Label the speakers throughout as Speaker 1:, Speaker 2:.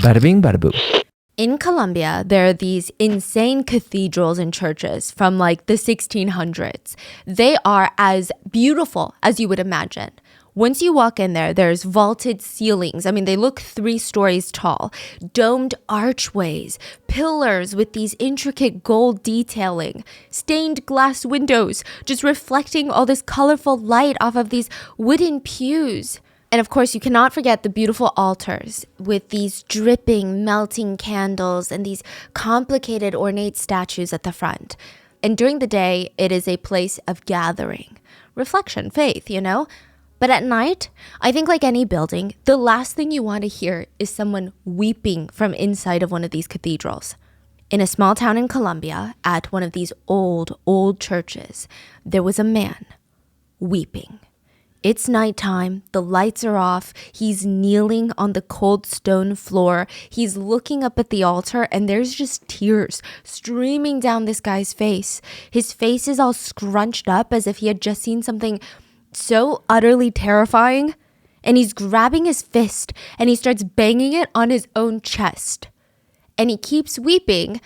Speaker 1: Bada bing, bada boo.
Speaker 2: In Colombia, there are these insane cathedrals and churches from like the 1600s. They are as beautiful as you would imagine. Once you walk in there, there's vaulted ceilings. I mean, they look 3 stories tall, domed archways, pillars with these intricate gold detailing, stained glass windows, just reflecting all this colorful light off of these wooden pews. And of course, you cannot forget the beautiful altars with these dripping, melting candles and these complicated, ornate statues at the front. And during the day, it is a place of gathering, reflection, faith, you know? But at night, I think like any building, the last thing you want to hear is someone weeping from inside of one of these cathedrals. In a small town in Colombia, at one of these old churches, there was a man weeping. It's nighttime, the lights are off, he's kneeling on the cold stone floor, he's looking up at the altar, and there's just tears streaming down this guy's face. His face is all scrunched up as if he had just seen something so utterly terrifying, and he's grabbing his fist, and he starts banging it on his own chest. And he keeps weeping,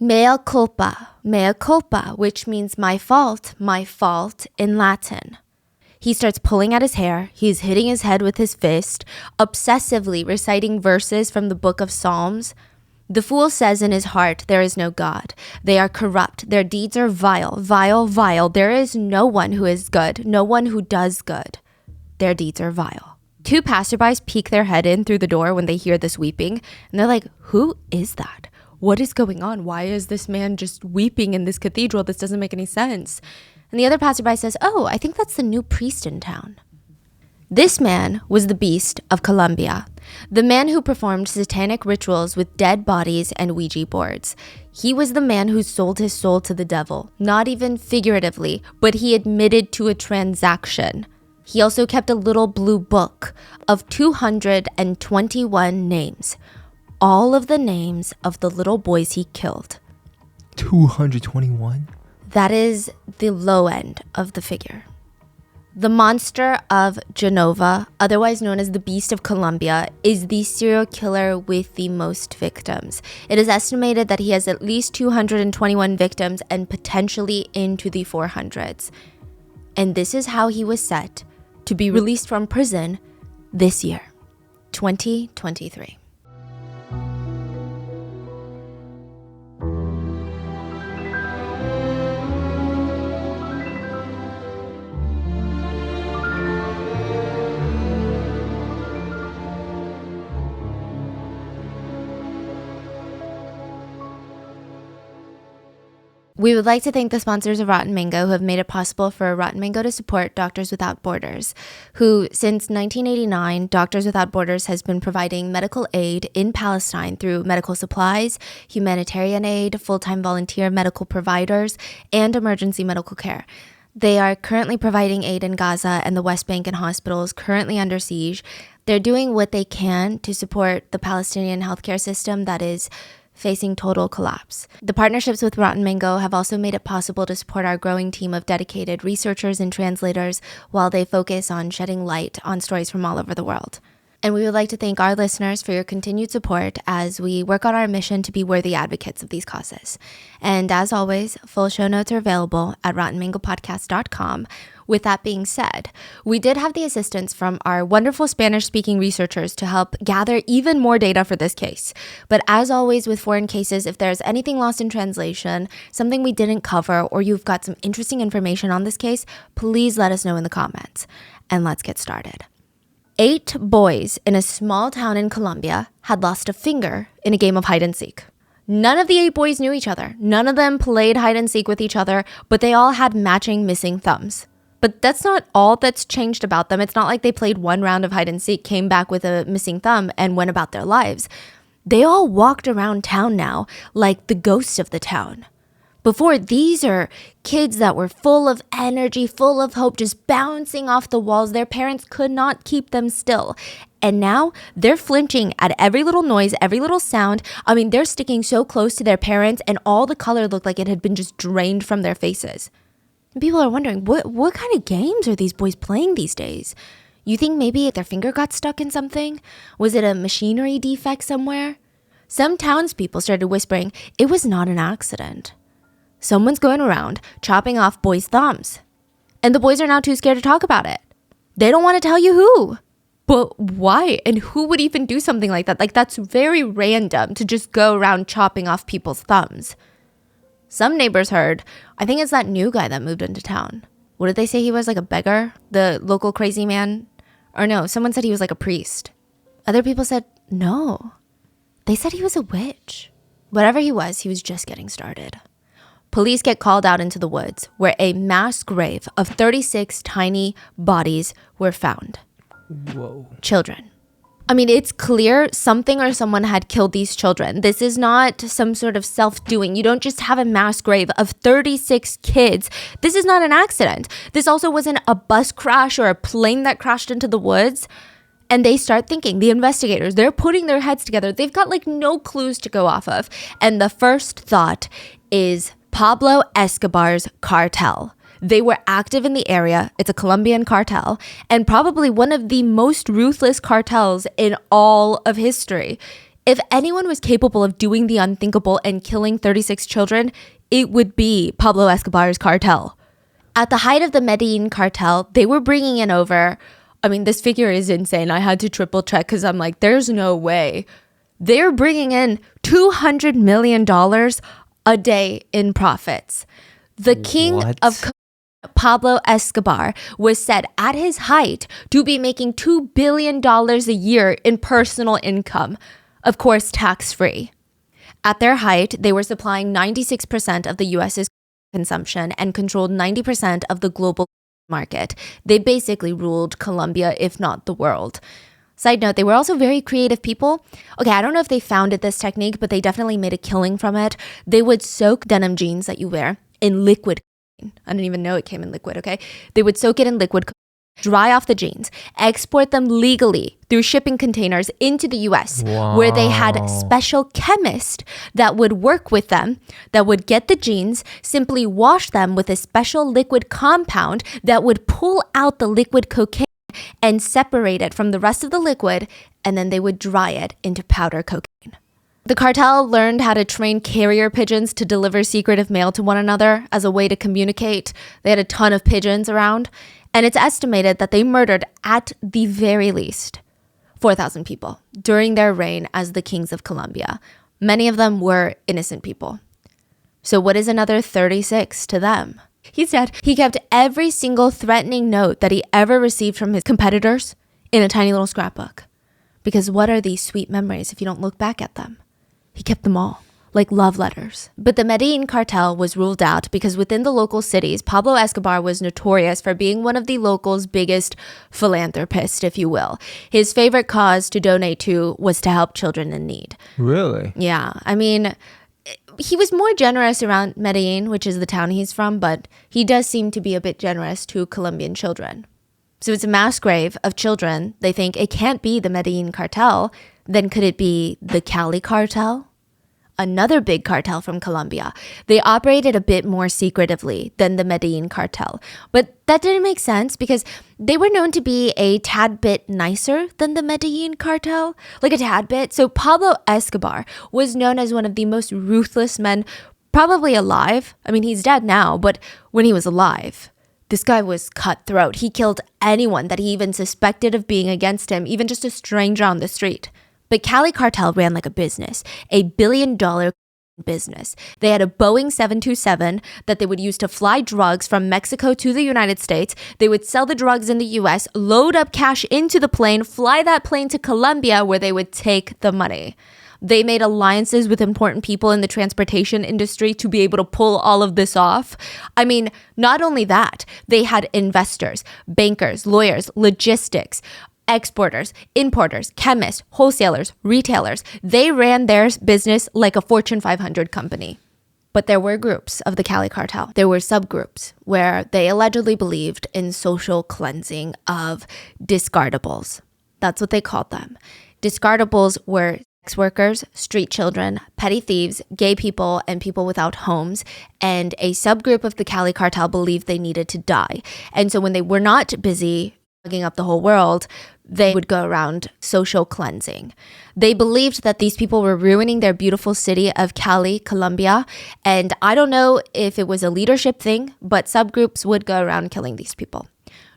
Speaker 2: mea culpa, which means my fault in Latin. He starts pulling at his hair, he's hitting his head with his fist, obsessively reciting verses from the book of Psalms. The fool says in his heart, there is no God. They are corrupt, their deeds are vile. There is no one who is good, no one who does good. Their deeds are vile. 2 passerbys peek their head in through the door when they hear this weeping, and they're like, who is that? What is going on? Why is this man just weeping in this cathedral? This doesn't make any sense. And the other passerby says, oh, I think that's the new priest in town. This man was the beast of Colombia, the man who performed satanic rituals with dead bodies and Ouija boards. He was the man who sold his soul to the devil, not even figuratively, but he admitted to a transaction. He also kept a little blue book of 221 names, all of the names of the little boys he killed.
Speaker 1: 221?
Speaker 2: That is the low end of the figure. The monster of Genova, otherwise known as the Beast of Colombia, is the serial killer with the most victims. It is estimated that he has at least 221 victims and potentially into the 400s. And this is how he was set to be released from prison this year, 2023. We would like to thank the sponsors of Rotten Mango who have made it possible for Rotten Mango to support Doctors Without Borders, who since 1989, Doctors Without Borders has been providing medical aid in Palestine through medical supplies, humanitarian aid, full-time volunteer medical providers, and emergency medical care. They are currently providing aid in Gaza and the West Bank and hospitals currently under siege. They're doing what they can to support the Palestinian healthcare system that is facing total collapse. The partnerships with Rotten Mango have also made it possible to support our growing team of dedicated researchers and translators while they focus on shedding light on stories from all over the world. And we would like to thank our listeners for your continued support as we work on our mission to be worthy advocates of these causes. And as always, full show notes are available at rottenmangopodcast.com. With that being said, we did have the assistance from our wonderful Spanish-speaking researchers to help gather even more data for this case. But as always with foreign cases, if there's anything lost in translation, something we didn't cover, or you've got some interesting information on this case, please let us know in the comments. And let's get started. 8 boys in a small town in Colombia had lost a finger in a game of hide and seek. None of the 8 boys knew each other. None of them played hide and seek with each other, but they all had matching missing thumbs. But that's not all that's changed about them. It's not like they played one round of hide and seek, came back with a missing thumb, and went about their lives. They all walked around town now like the ghosts of the town. Before, these are kids that were full of energy, full of hope, just bouncing off the walls. Their parents could not keep them still. And now they're flinching at every little noise, every little sound. I mean, they're sticking so close to their parents, and all the color looked like it had been just drained from their faces. And people are wondering, what kind of games are these boys playing these days? You think maybe their finger got stuck in something? Was it a machinery defect somewhere? Some townspeople started whispering it was not an accident. Someone's going around chopping off boys' thumbs. And the boys are now too scared to talk about it. They don't want to tell you who. But why? And who would even do something like that? Like, that's very random to just go around chopping off people's thumbs. Some neighbors heard, I think it's that new guy that moved into town. What did they say he was, like a beggar? The local crazy man? Or no, someone said he was like a priest. Other people said, no. They said he was a witch. Whatever he was just getting started. Police get called out into the woods where a mass grave of 36 tiny bodies were found.
Speaker 1: Whoa.
Speaker 2: Children. I mean, it's clear something or someone had killed these children. This is not some sort of self-doing. You don't just have a mass grave of 36 kids. This is not an accident. This also wasn't a bus crash or a plane that crashed into the woods. And they start thinking, the investigators, they're putting their heads together. They've got like no clues to go off of. And the first thought is Pablo Escobar's cartel. They were active in the area. It's a Colombian cartel and probably one of the most ruthless cartels in all of history. If anyone was capable of doing the unthinkable and killing 36 children, it would be Pablo Escobar's cartel. At the height of the Medellin cartel, they were bringing in over, I mean, this figure is insane. I had to triple check because I'm like, there's no way. They're bringing in $200 million a day in profits. The king of Pablo Escobar was said at his height to be making $2 billion a year in personal income, of course, tax-free. At their height, they were supplying 96% of the U.S.'s consumption and controlled 90% of the global market. They basically ruled Colombia, if not the world. Side note, they were also very creative people. Okay, I don't know if they founded this technique, but they definitely made a killing from it. They would soak denim jeans that you wear in liquid. I didn't even know it came in liquid, okay? They would soak it in liquid, dry off the jeans, export them legally through shipping containers into the US, where they had special chemists that would work with them, that would get the jeans, simply wash them with a special liquid compound that would pull out the liquid cocaine and separate it from the rest of the liquid, and then they would dry it into powder cocaine. The cartel learned how to train carrier pigeons to deliver secretive mail to one another as a way to communicate. They had a ton of pigeons around, and it's estimated that they murdered, at the very least, 4,000 people during their reign as the kings of Colombia. Many of them were innocent people. So what is another 36 to them? He said he kept every single threatening note that he ever received from his competitors in a tiny little scrapbook. Because what are these sweet memories if you don't look back at them? He kept them all, like love letters. But the Medellin cartel was ruled out because within the local cities, Pablo Escobar was notorious for being one of the locals' biggest philanthropists, if you will. His favorite cause to donate to was to help children in need.
Speaker 1: Really?
Speaker 2: Yeah. I mean, he was more generous around Medellin, which is the town he's from, but he does seem to be a bit generous to Colombian children. So it's a mass grave of children. They think it can't be the Medellin cartel. Then could it be the Cali cartel? Another big cartel from Colombia. They operated a bit more secretively than the Medellin cartel. But that didn't make sense because they were known to be a tad bit nicer than the Medellin cartel. Like a tad bit. So Pablo Escobar was known as one of the most ruthless men probably alive. I mean, he's dead now, but when he was alive, this guy was cutthroat. He killed anyone that he even suspected of being against him, even just a stranger on the street. But Cali cartel ran like a business, $1 billion business. They had a Boeing 727 that they would use to fly drugs from Mexico to the United States. They would sell the drugs in the US, load up cash into the plane, fly that plane to Colombia where they would take the money. They made alliances with important people in the transportation industry to be able to pull all of this off. I mean, not only that, they had investors, bankers, lawyers, logistics, exporters, importers, chemists, wholesalers, retailers. They ran their business like a Fortune 500 company. But there were groups of the Cali cartel. There were subgroups where they allegedly believed in social cleansing of discardables. That's what they called them. Discardables were sex workers, street children, petty thieves, gay people, and people without homes. And a subgroup of the Cali cartel believed they needed to die. And so when they were not busy plugging up the whole world, they would go around social cleansing. They believed that these people were ruining their beautiful city of Cali, Colombia. And I don't know if it was a leadership thing, but subgroups would go around killing these people.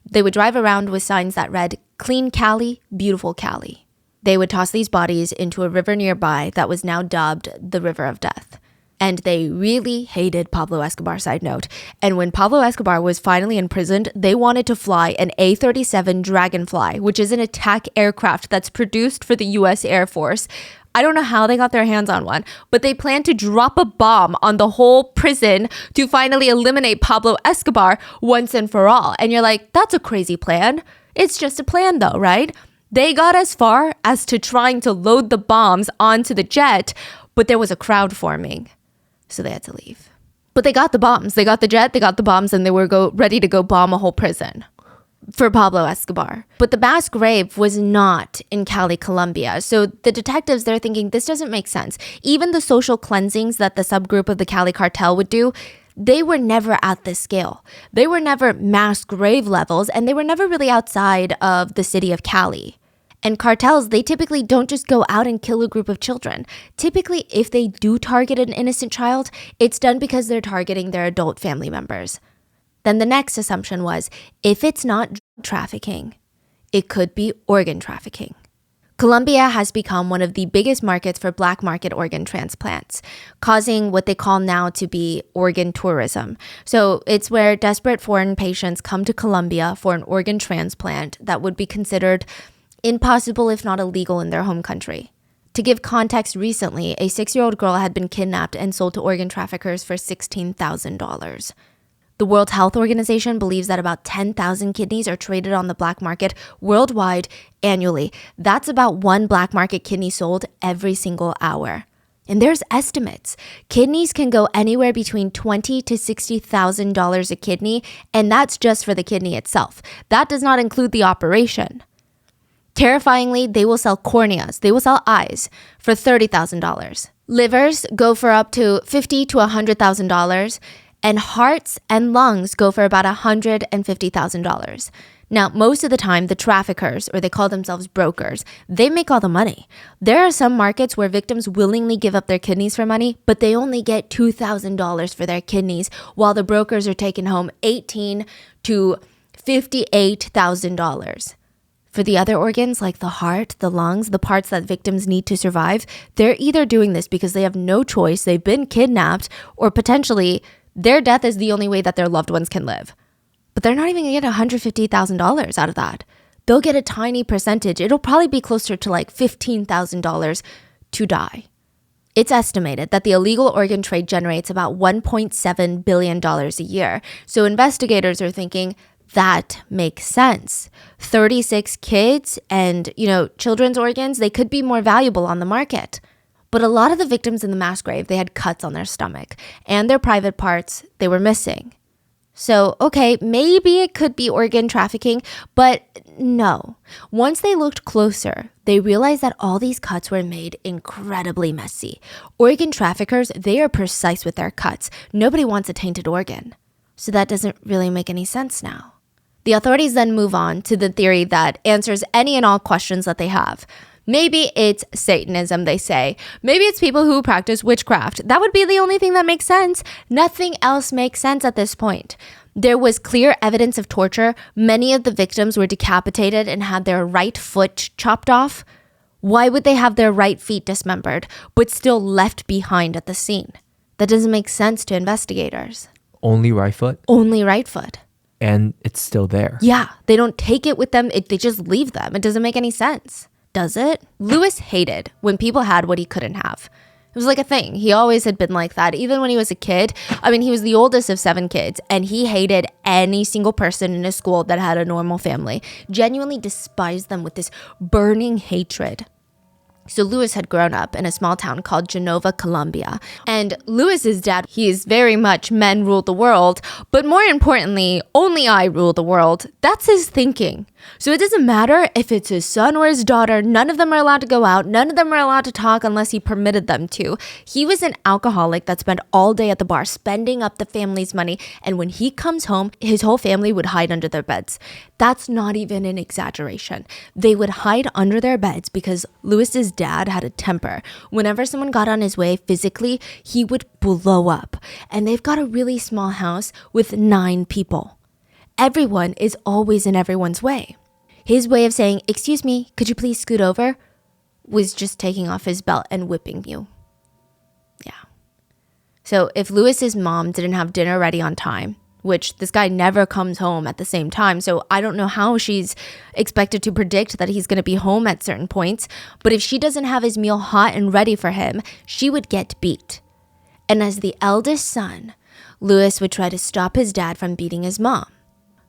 Speaker 2: They would drive around with signs that read, "Clean Cali, beautiful Cali." They would toss these bodies into a river nearby that was now dubbed the River of Death. And they really hated Pablo Escobar, side note. And when Pablo Escobar was finally imprisoned, they wanted to fly an A-37 Dragonfly, which is an attack aircraft that's produced for the US Air Force. I don't know how they got their hands on one, but they planned to drop a bomb on the whole prison to finally eliminate Pablo Escobar once and for all. And you're like, that's a crazy plan. It's just a plan though, right? They got as far as to trying to load the bombs onto the jet, but there was a crowd forming. So they had to leave. But they got the bombs. They got the jet, they got the bombs, and they were ready to go bomb a whole prison for Pablo Escobar. But the mass grave was not in Cali, Colombia. So the detectives, they're thinking, this doesn't make sense. Even the social cleansings that the subgroup of the Cali cartel would do, they were never at this scale. They were never mass grave levels, and they were never really outside of the city of Cali. And cartels, they typically don't just go out and kill a group of children. Typically, if they do target an innocent child, it's done because they're targeting their adult family members. Then the next assumption was, if it's not drug trafficking, it could be organ trafficking. Colombia has become one of the biggest markets for black market organ transplants, causing what they call now to be organ tourism. So it's where desperate foreign patients come to Colombia for an organ transplant that would be considered impossible, if not illegal, in their home country. To give context, recently, a 6-year-old girl had been kidnapped and sold to organ traffickers for $16,000. The World Health Organization believes that about 10,000 kidneys are traded on the black market worldwide annually. That's about one black market kidney sold every single hour. And there's estimates. Kidneys can go anywhere between $20,000 to $60,000 a kidney, and that's just for the kidney itself. That does not include the operation. Terrifyingly, they will sell corneas, they will sell eyes for $30,000. Livers go for up to $50,000 to $100,000, and hearts and lungs go for about $150,000. Now, most of the time, the traffickers, or they call themselves brokers, they make all the money. There are some markets where victims willingly give up their kidneys for money, but they only get $2,000 for their kidneys, while the brokers are taking home $18,000 to $58,000. For the other organs, like the heart, the lungs, the parts that victims need to survive, they're either doing this because they have no choice, they've been kidnapped, or potentially their death is the only way that their loved ones can live. But they're not even going to get $150,000 out of that. They'll get a tiny percentage. It'll probably be closer to like $15,000 to die. It's estimated that the illegal organ trade generates about $1.7 billion a year. So investigators are thinking, that makes sense. 36 kids and, children's organs, they could be more valuable on the market. But a lot of the victims in the mass grave, they had cuts on their stomach and their private parts, they were missing. So, okay, maybe it could be organ trafficking, but no. Once they looked closer, they realized that all these cuts were made incredibly messy. Organ traffickers, they are precise with their cuts. Nobody wants a tainted organ. So that doesn't really make any sense now. The authorities then move on to the theory that answers any and all questions that they have. Maybe it's Satanism, they say. Maybe it's people who practice witchcraft. That would be the only thing that makes sense. Nothing else makes sense at this point. There was clear evidence of torture. Many of the victims were decapitated and had their right foot chopped off. Why would they have their right feet dismembered, but still left behind at the scene? That doesn't make sense to investigators.
Speaker 1: Only right foot?
Speaker 2: Only right foot.
Speaker 1: And it's still there.
Speaker 2: Yeah, they don't take it with them. They just leave them. It doesn't make any sense. Does it? Lewis hated when people had what he couldn't have. It was like a thing. He always had been like that. Even when he was a kid. I mean, he was the oldest of 7 kids, and he hated any single person in his school that had a normal family. Genuinely despised them with this burning hatred. So Louis had grown up in a small town called Genova, Colombia. And Louis's dad, he is very much men rule the world, but more importantly, only I rule the world. That's his thinking. So it doesn't matter if it's his son or his daughter, none of them are allowed to go out, none of them are allowed to talk unless he permitted them to. He was an alcoholic that spent all day at the bar spending up the family's money, and when he comes home, his whole family would hide under their beds. That's not even an exaggeration. They would hide under their beds because Louis's dad had a temper. Whenever someone got on his way physically, he would blow up. And they've got a really small house with 9 people. Everyone is always in everyone's way. His way of saying, "Excuse me, could you please scoot over?" was just taking off his belt and whipping you. Yeah. So if Louis's mom didn't have dinner ready on time, which this guy never comes home at the same time, so I don't know how she's expected to predict that he's going to be home at certain points, but if she doesn't have his meal hot and ready for him, she would get beat. And as the eldest son, Louis would try to stop his dad from beating his mom.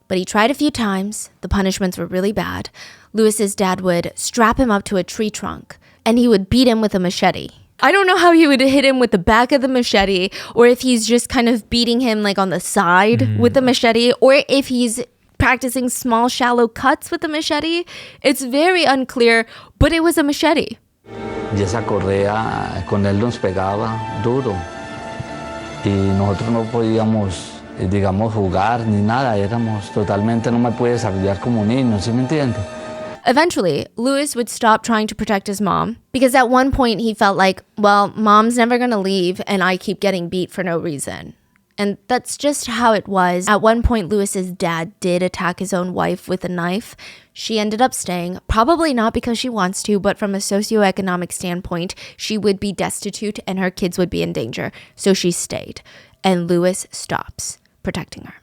Speaker 2: But he tried a few times. The punishments were really bad. Louis's dad would strap him up to a tree trunk and he would beat him with a machete. I don't know how he would hit him with the back of the machete, or if he's just kind of beating him like on the side with the machete, or if he's practicing small, shallow cuts with the machete. It's very unclear, but it was a machete.
Speaker 3: Y esa correa con él nos pegaba duro. Y nosotros no podíamos, digamos, jugar ni nada. Éramos totalmente, no me puede desarrollar como niño, ¿sí me entiende?
Speaker 2: Eventually, Louis would stop trying to protect his mom because at one point he felt like, well, mom's never going to leave and I keep getting beat for no reason. And that's just how it was. At one point, Louis's dad did attack his own wife with a knife. She ended up staying, probably not because she wants to, but from a socioeconomic standpoint, she would be destitute and her kids would be in danger. So she stayed. And Louis stops protecting her.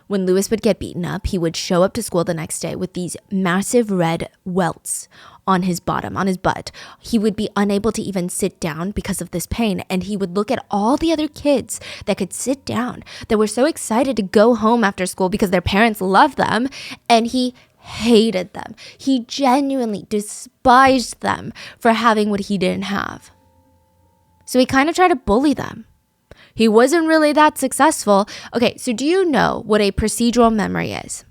Speaker 2: When Louis would get beaten up, he would show up to school the next day with these massive red welts on his bottom, on his butt. He would be unable to even sit down because of this pain. And he would look at all the other kids that could sit down, that were so excited to go home after school because their parents loved them. And he hated them. He genuinely despised them for having what he didn't have. So he kind of tried to bully them. He wasn't really that successful. Okay, so do you know what a procedural memory is?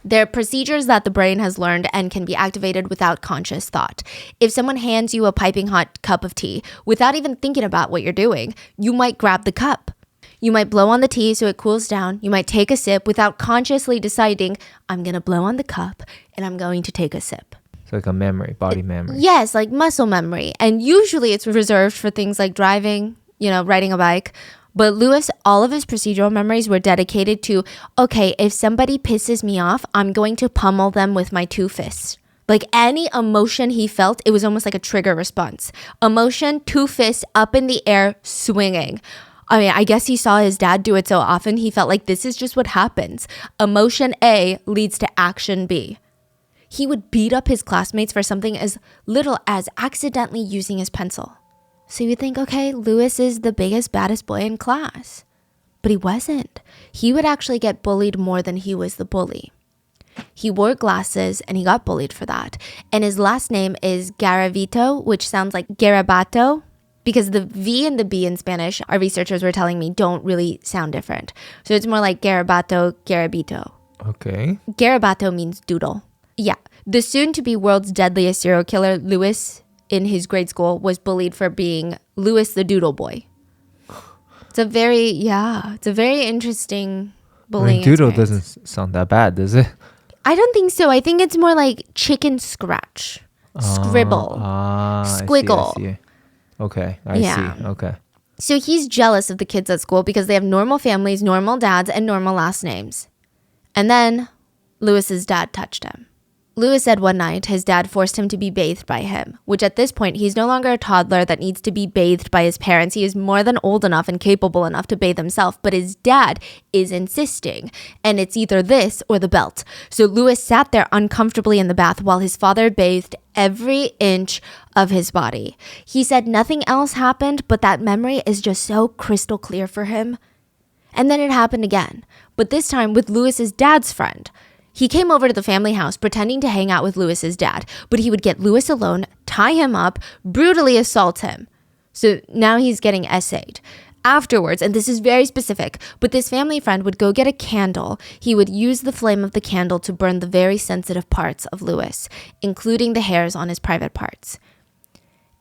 Speaker 2: They're procedures that the brain has learned and can be activated without conscious thought. If someone hands you a piping hot cup of tea, without even thinking about what you're doing, you might grab the cup. You might blow on the tea so it cools down. You might take a sip without consciously deciding, I'm going to blow on the cup and I'm going to take a sip.
Speaker 1: It's like a memory, body memory.
Speaker 2: Yes, like muscle memory. And usually it's reserved for things like driving, riding a bike. But Louis, all of his procedural memories were dedicated to, okay, if somebody pisses me off, I'm going to pummel them with my 2 fists. Like any emotion he felt, it was almost like a trigger response. Emotion, 2 fists up in the air, swinging. I mean, I guess he saw his dad do it so often, he felt like this is just what happens. Emotion A leads to action B. He would beat up his classmates for something as little as accidentally using his pencil. So you would think, okay, Louis is the biggest, baddest boy in class. But he wasn't. He would actually get bullied more than he was the bully. He wore glasses and he got bullied for that. And his last name is Garavito, which sounds like Garabato, because the V and the B in Spanish, our researchers were telling me, don't really sound different. So it's more like Garabato, Garabito.
Speaker 1: Okay.
Speaker 2: Garabato means doodle. Yeah. The soon-to-be world's deadliest serial killer, Louis, in his grade school, was bullied for being Louis the Doodle Boy. It's a very interesting bullying
Speaker 1: Doodle
Speaker 2: experience.
Speaker 1: doesn't sound that bad, does it?
Speaker 2: I don't think so. I think it's more like chicken scratch, scribble, squiggle.
Speaker 1: I see. Okay, I see. Okay.
Speaker 2: So he's jealous of the kids at school because they have normal families, normal dads, and normal last names. And then Louis's dad touched him. Louis said one night his dad forced him to be bathed by him, which at this point, he's no longer a toddler that needs to be bathed by his parents. He is more than old enough and capable enough to bathe himself, but his dad is insisting, and it's either this or the belt. So Louis sat there uncomfortably in the bath while his father bathed every inch of his body. He said nothing else happened, but that memory is just so crystal clear for him. And then it happened again, but this time with Louis's dad's friend. He came over to the family house pretending to hang out with Lewis's dad, but he would get Lewis alone, tie him up, brutally assault him. So now he's getting essayed. Afterwards, and this is very specific, but this family friend would go get a candle. He would use the flame of the candle to burn the very sensitive parts of Lewis, including the hairs on his private parts.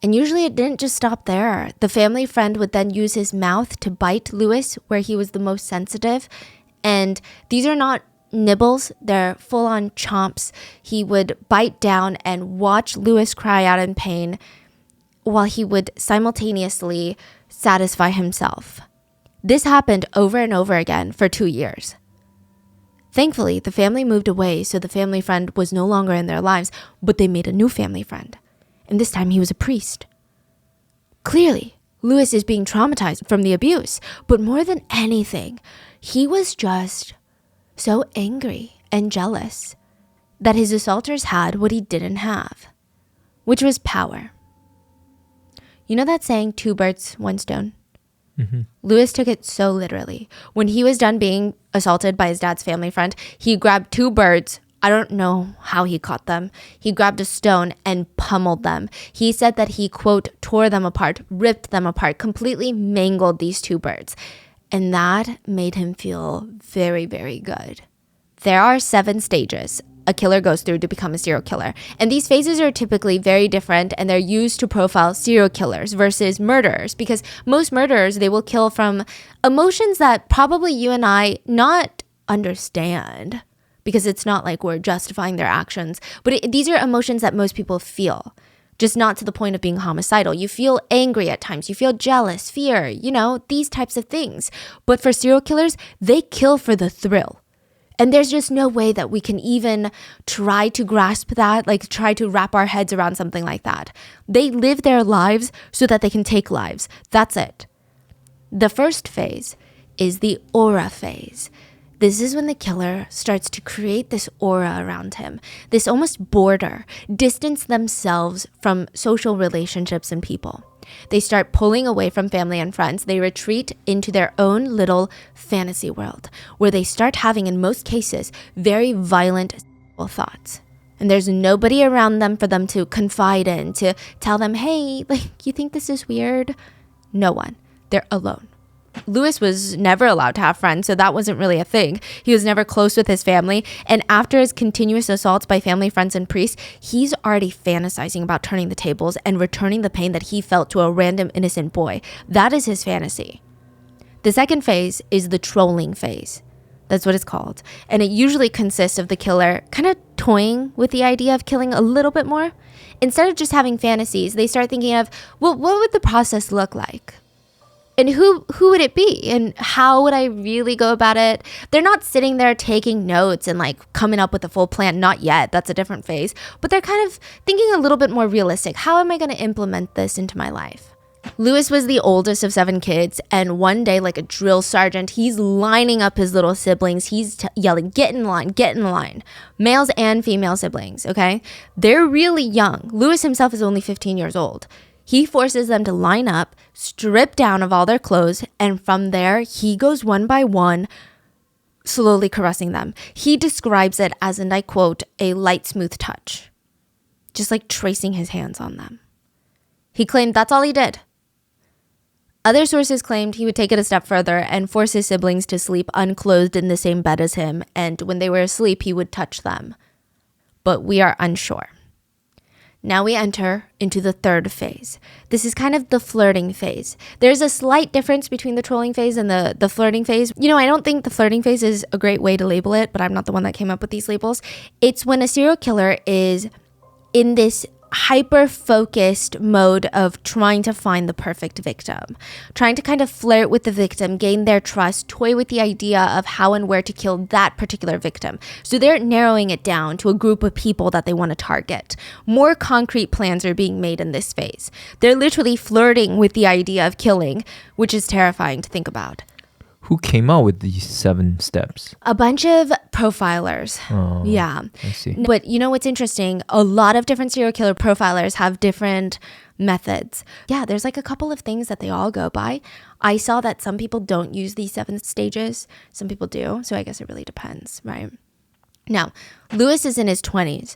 Speaker 2: And usually it didn't just stop there. The family friend would then use his mouth to bite Lewis where he was the most sensitive. And these are not nibbles, they're full-on chomps. He would bite down and watch Lewis cry out in pain while he would simultaneously satisfy himself. This happened over and over again for 2 years. Thankfully, the family moved away, so the family friend was no longer in their lives, but they made a new family friend. And this time he was a priest. Clearly, Lewis is being traumatized from the abuse, but more than anything, he was just so angry and jealous that his assaulters had what he didn't have, which was power. You know that saying, 2 birds, 1 stone?
Speaker 1: Mm-hmm.
Speaker 2: Lewis took it so literally. When he was done being assaulted by his dad's family friend, he grabbed 2 birds. I don't know how he caught them. He grabbed a stone and pummeled them. He said that he, quote, tore them apart, ripped them apart, completely mangled these 2 birds. And that made him feel very, very good. There are 7 stages a killer goes through to become a serial killer. And these phases are typically very different, and they're used to profile serial killers versus murderers, because most murderers, they will kill from emotions that probably you and I not understand, because it's not like we're justifying their actions. But these are emotions that most people feel, just not to the point of being homicidal. You feel angry at times. You feel jealous, fear, these types of things. But for serial killers, they kill for the thrill. And there's just no way that we can even try to grasp that, like try to wrap our heads around something like that. They live their lives so that they can take lives. That's it. The first phase is the aura phase. This is when the killer starts to create this aura around him, this almost border, distance themselves from social relationships and people. They start pulling away from family and friends. They retreat into their own little fantasy world, where they start having, in most cases, very violent thoughts. And there's nobody around them for them to confide in, to tell them, hey, you think this is weird? No one. They're alone. Lewis was never allowed to have friends, so that wasn't really a thing. He was never close with his family, and after his continuous assaults by family, friends, and priests, he's already fantasizing about turning the tables and returning the pain that he felt to a random innocent boy. That is his fantasy. The second phase is the trolling phase. That's what it's called. And it usually consists of the killer kind of toying with the idea of killing a little bit more. Instead of just having fantasies, they start thinking of, well, what would the process look like? And who would it be? And how would I really go about it? They're not sitting there taking notes and coming up with a full plan. Not yet. That's a different phase. But they're kind of thinking a little bit more realistic. How am I going to implement this into my life? Lewis was the oldest of 7 kids. And one day, like a drill sergeant, he's lining up his little siblings. He's yelling, get in line, get in line. Males and female siblings, okay? They're really young. Lewis himself is only 15 years old. He forces them to line up, strip down of all their clothes, and from there, he goes one by one, slowly caressing them. He describes it as, and I quote, a light, smooth touch, just like tracing his hands on them. He claimed that's all he did. Other sources claimed he would take it a step further and force his siblings to sleep unclothed in the same bed as him, and when they were asleep, he would touch them. But we are unsure. Now we enter into the third phase. This is kind of the flirting phase. There's a slight difference between the trolling phase and the flirting phase. I don't think the flirting phase is a great way to label it, but I'm not the one that came up with these labels. It's when a serial killer is in this hyper-focused mode of trying to find the perfect victim, trying to kind of flirt with the victim, gain their trust, toy with the idea of how and where to kill that particular victim. So they're narrowing it down to a group of people that they want to target. More concrete plans are being made in this phase. They're literally flirting with the idea of killing, which is terrifying to think about.
Speaker 1: Who came out with these 7 steps?
Speaker 2: A bunch of profilers.
Speaker 1: Oh,
Speaker 2: yeah.
Speaker 1: I see.
Speaker 2: But what's interesting? A lot of different serial killer profilers have different methods. Yeah, there's a couple of things that they all go by. I saw that some people don't use these 7 stages. Some people do. So I guess it really depends, right? Now, Lewis is in his 20s,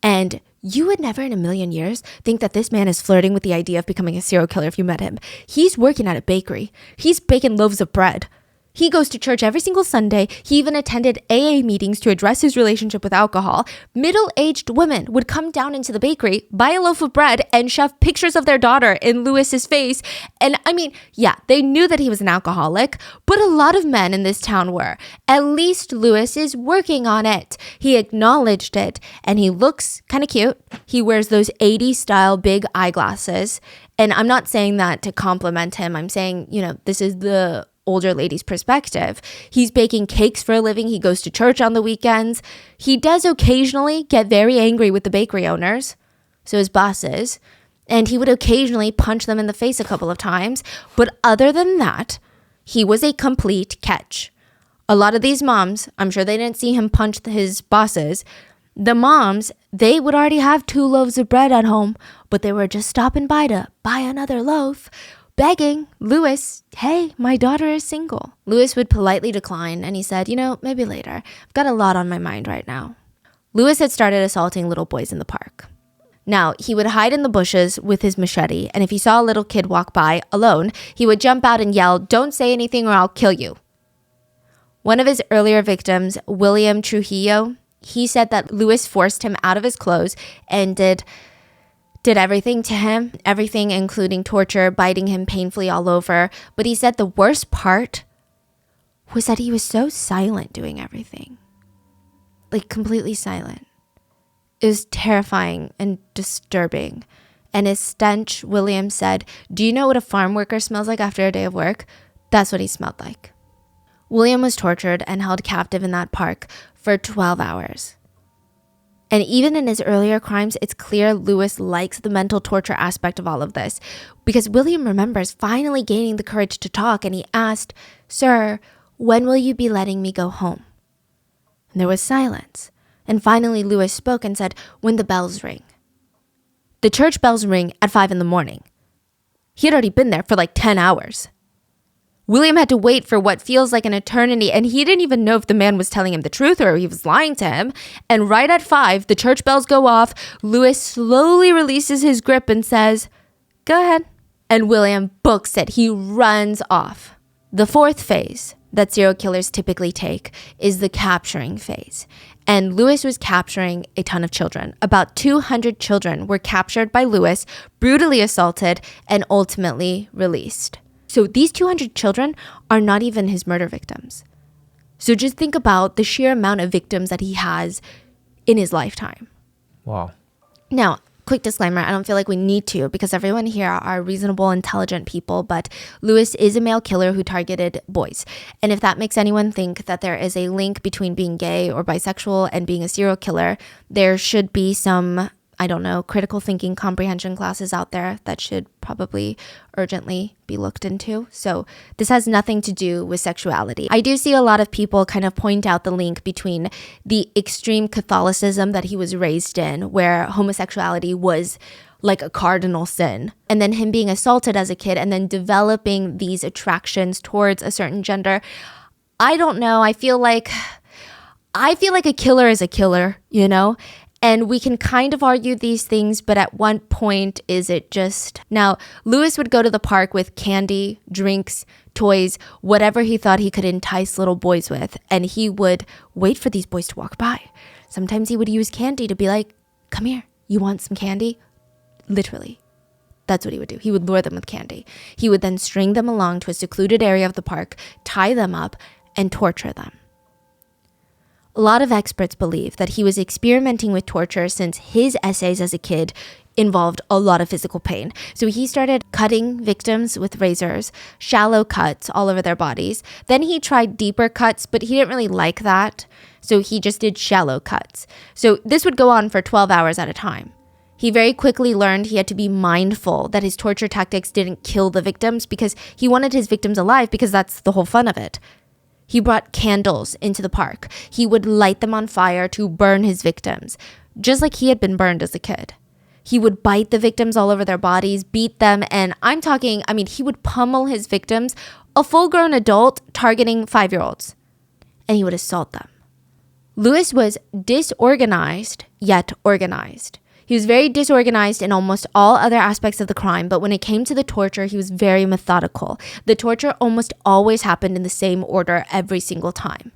Speaker 2: and you would never in a million years think that this man is flirting with the idea of becoming a serial killer if you met him. He's working at a bakery. He's baking loaves of bread. He goes to church every single Sunday. He even attended AA meetings to address his relationship with alcohol. Middle-aged women would come down into the bakery, buy a loaf of bread, and shove pictures of their daughter in Lewis's face. And I mean, yeah, they knew that he was an alcoholic, but a lot of men in this town were. At least Lewis is working on it. He acknowledged it, and he looks kind of cute. He wears those 80s style big eyeglasses. And I'm not saying that to compliment him. I'm saying, this is the older lady's perspective. He's baking cakes for a living. He goes to church on the weekends. He does occasionally get very angry with the bakery owners, so his bosses, and he would occasionally punch them in the face a couple of times. But other than that, he was a complete catch. A lot of these moms, I'm sure they didn't see him punch his bosses. The moms, they would already have 2 loaves of bread at home, but they were just stopping by to buy another loaf, begging Lewis, hey, my daughter is single. Lewis would politely decline, and he said, maybe later. I've got a lot on my mind right now. Lewis had started assaulting little boys in the park. Now, he would hide in the bushes with his machete, and if he saw a little kid walk by alone, he would jump out and yell, "Don't say anything or I'll kill you." One of his earlier victims, William Trujillo, he said that Lewis forced him out of his clothes and did everything to him, everything including torture, biting him painfully all over. But he said the worst part was that he was so silent doing everything. Like completely silent. It was terrifying and disturbing. And his stench, William said, "Do you know what a farm worker smells like after a day of work? That's what he smelled like." William was tortured and held captive in that park for 12 hours. And even in his earlier crimes, it's clear Lewis likes the mental torture aspect of all of this, because William remembers finally gaining the courage to talk, and he asked, "Sir, when will you be letting me go home?" And there was silence. And finally Lewis spoke and said, "When the bells ring." The church bells ring at 5 a.m. He had already been there for like 10 hours. William had to wait for what feels like an eternity, and he didn't even know if the man was telling him the truth or he was lying to him. And right at 5, the church bells go off. Lewis slowly releases his grip and says, "Go ahead." And William books it. He runs off. The 4th phase that serial killers typically take is the capturing phase. And Lewis was capturing a ton of children. About 200 children were captured by Lewis, brutally assaulted, and ultimately released. So these 200 children are not even his murder victims. So just think about the sheer amount of victims that he has in his lifetime.
Speaker 1: Wow.
Speaker 2: Now, quick disclaimer, I don't feel like we need to, because everyone here are reasonable, intelligent people, but Lewis is a male killer who targeted boys. And if that makes anyone think that there is a link between being gay or bisexual and being a serial killer, there should be some, critical thinking comprehension classes out there that should probably urgently be looked into. So this has nothing to do with sexuality. I do see a lot of people kind of point out the link between the extreme Catholicism that he was raised in, where homosexuality was like a cardinal sin, and then him being assaulted as a kid and then developing these attractions towards a certain gender. I don't know. I feel like a killer is a killer, And we can kind of argue these things, but at one point, is it just... Now, Lewis would go to the park with candy, drinks, toys, whatever he thought he could entice little boys with, and he would wait for these boys to walk by. Sometimes he would use candy to be like, "Come here, you want some candy?" Literally. That's what he would do. He would lure them with candy. He would then string them along to a secluded area of the park, tie them up, and torture them. A lot of experts believe that he was experimenting with torture since his essays as a kid involved a lot of physical pain. So he started cutting victims with razors, shallow cuts all over their bodies. Then he tried deeper cuts, but he didn't really like that. So he just did shallow cuts. So this would go on for 12 hours at a time. He very quickly learned he had to be mindful that his torture tactics didn't kill the victims, because he wanted his victims alive, because that's the whole fun of it. He brought candles into the park. He would light them on fire to burn his victims, just like he had been burned as a kid. He would bite the victims all over their bodies, beat them, and he would pummel his victims, a full-grown adult targeting 5-year-olds, and he would assault them. Lewis was disorganized, yet organized. He was very disorganized in almost all other aspects of the crime, but when it came to the torture, he was very methodical. The torture almost always happened in the same order every single time.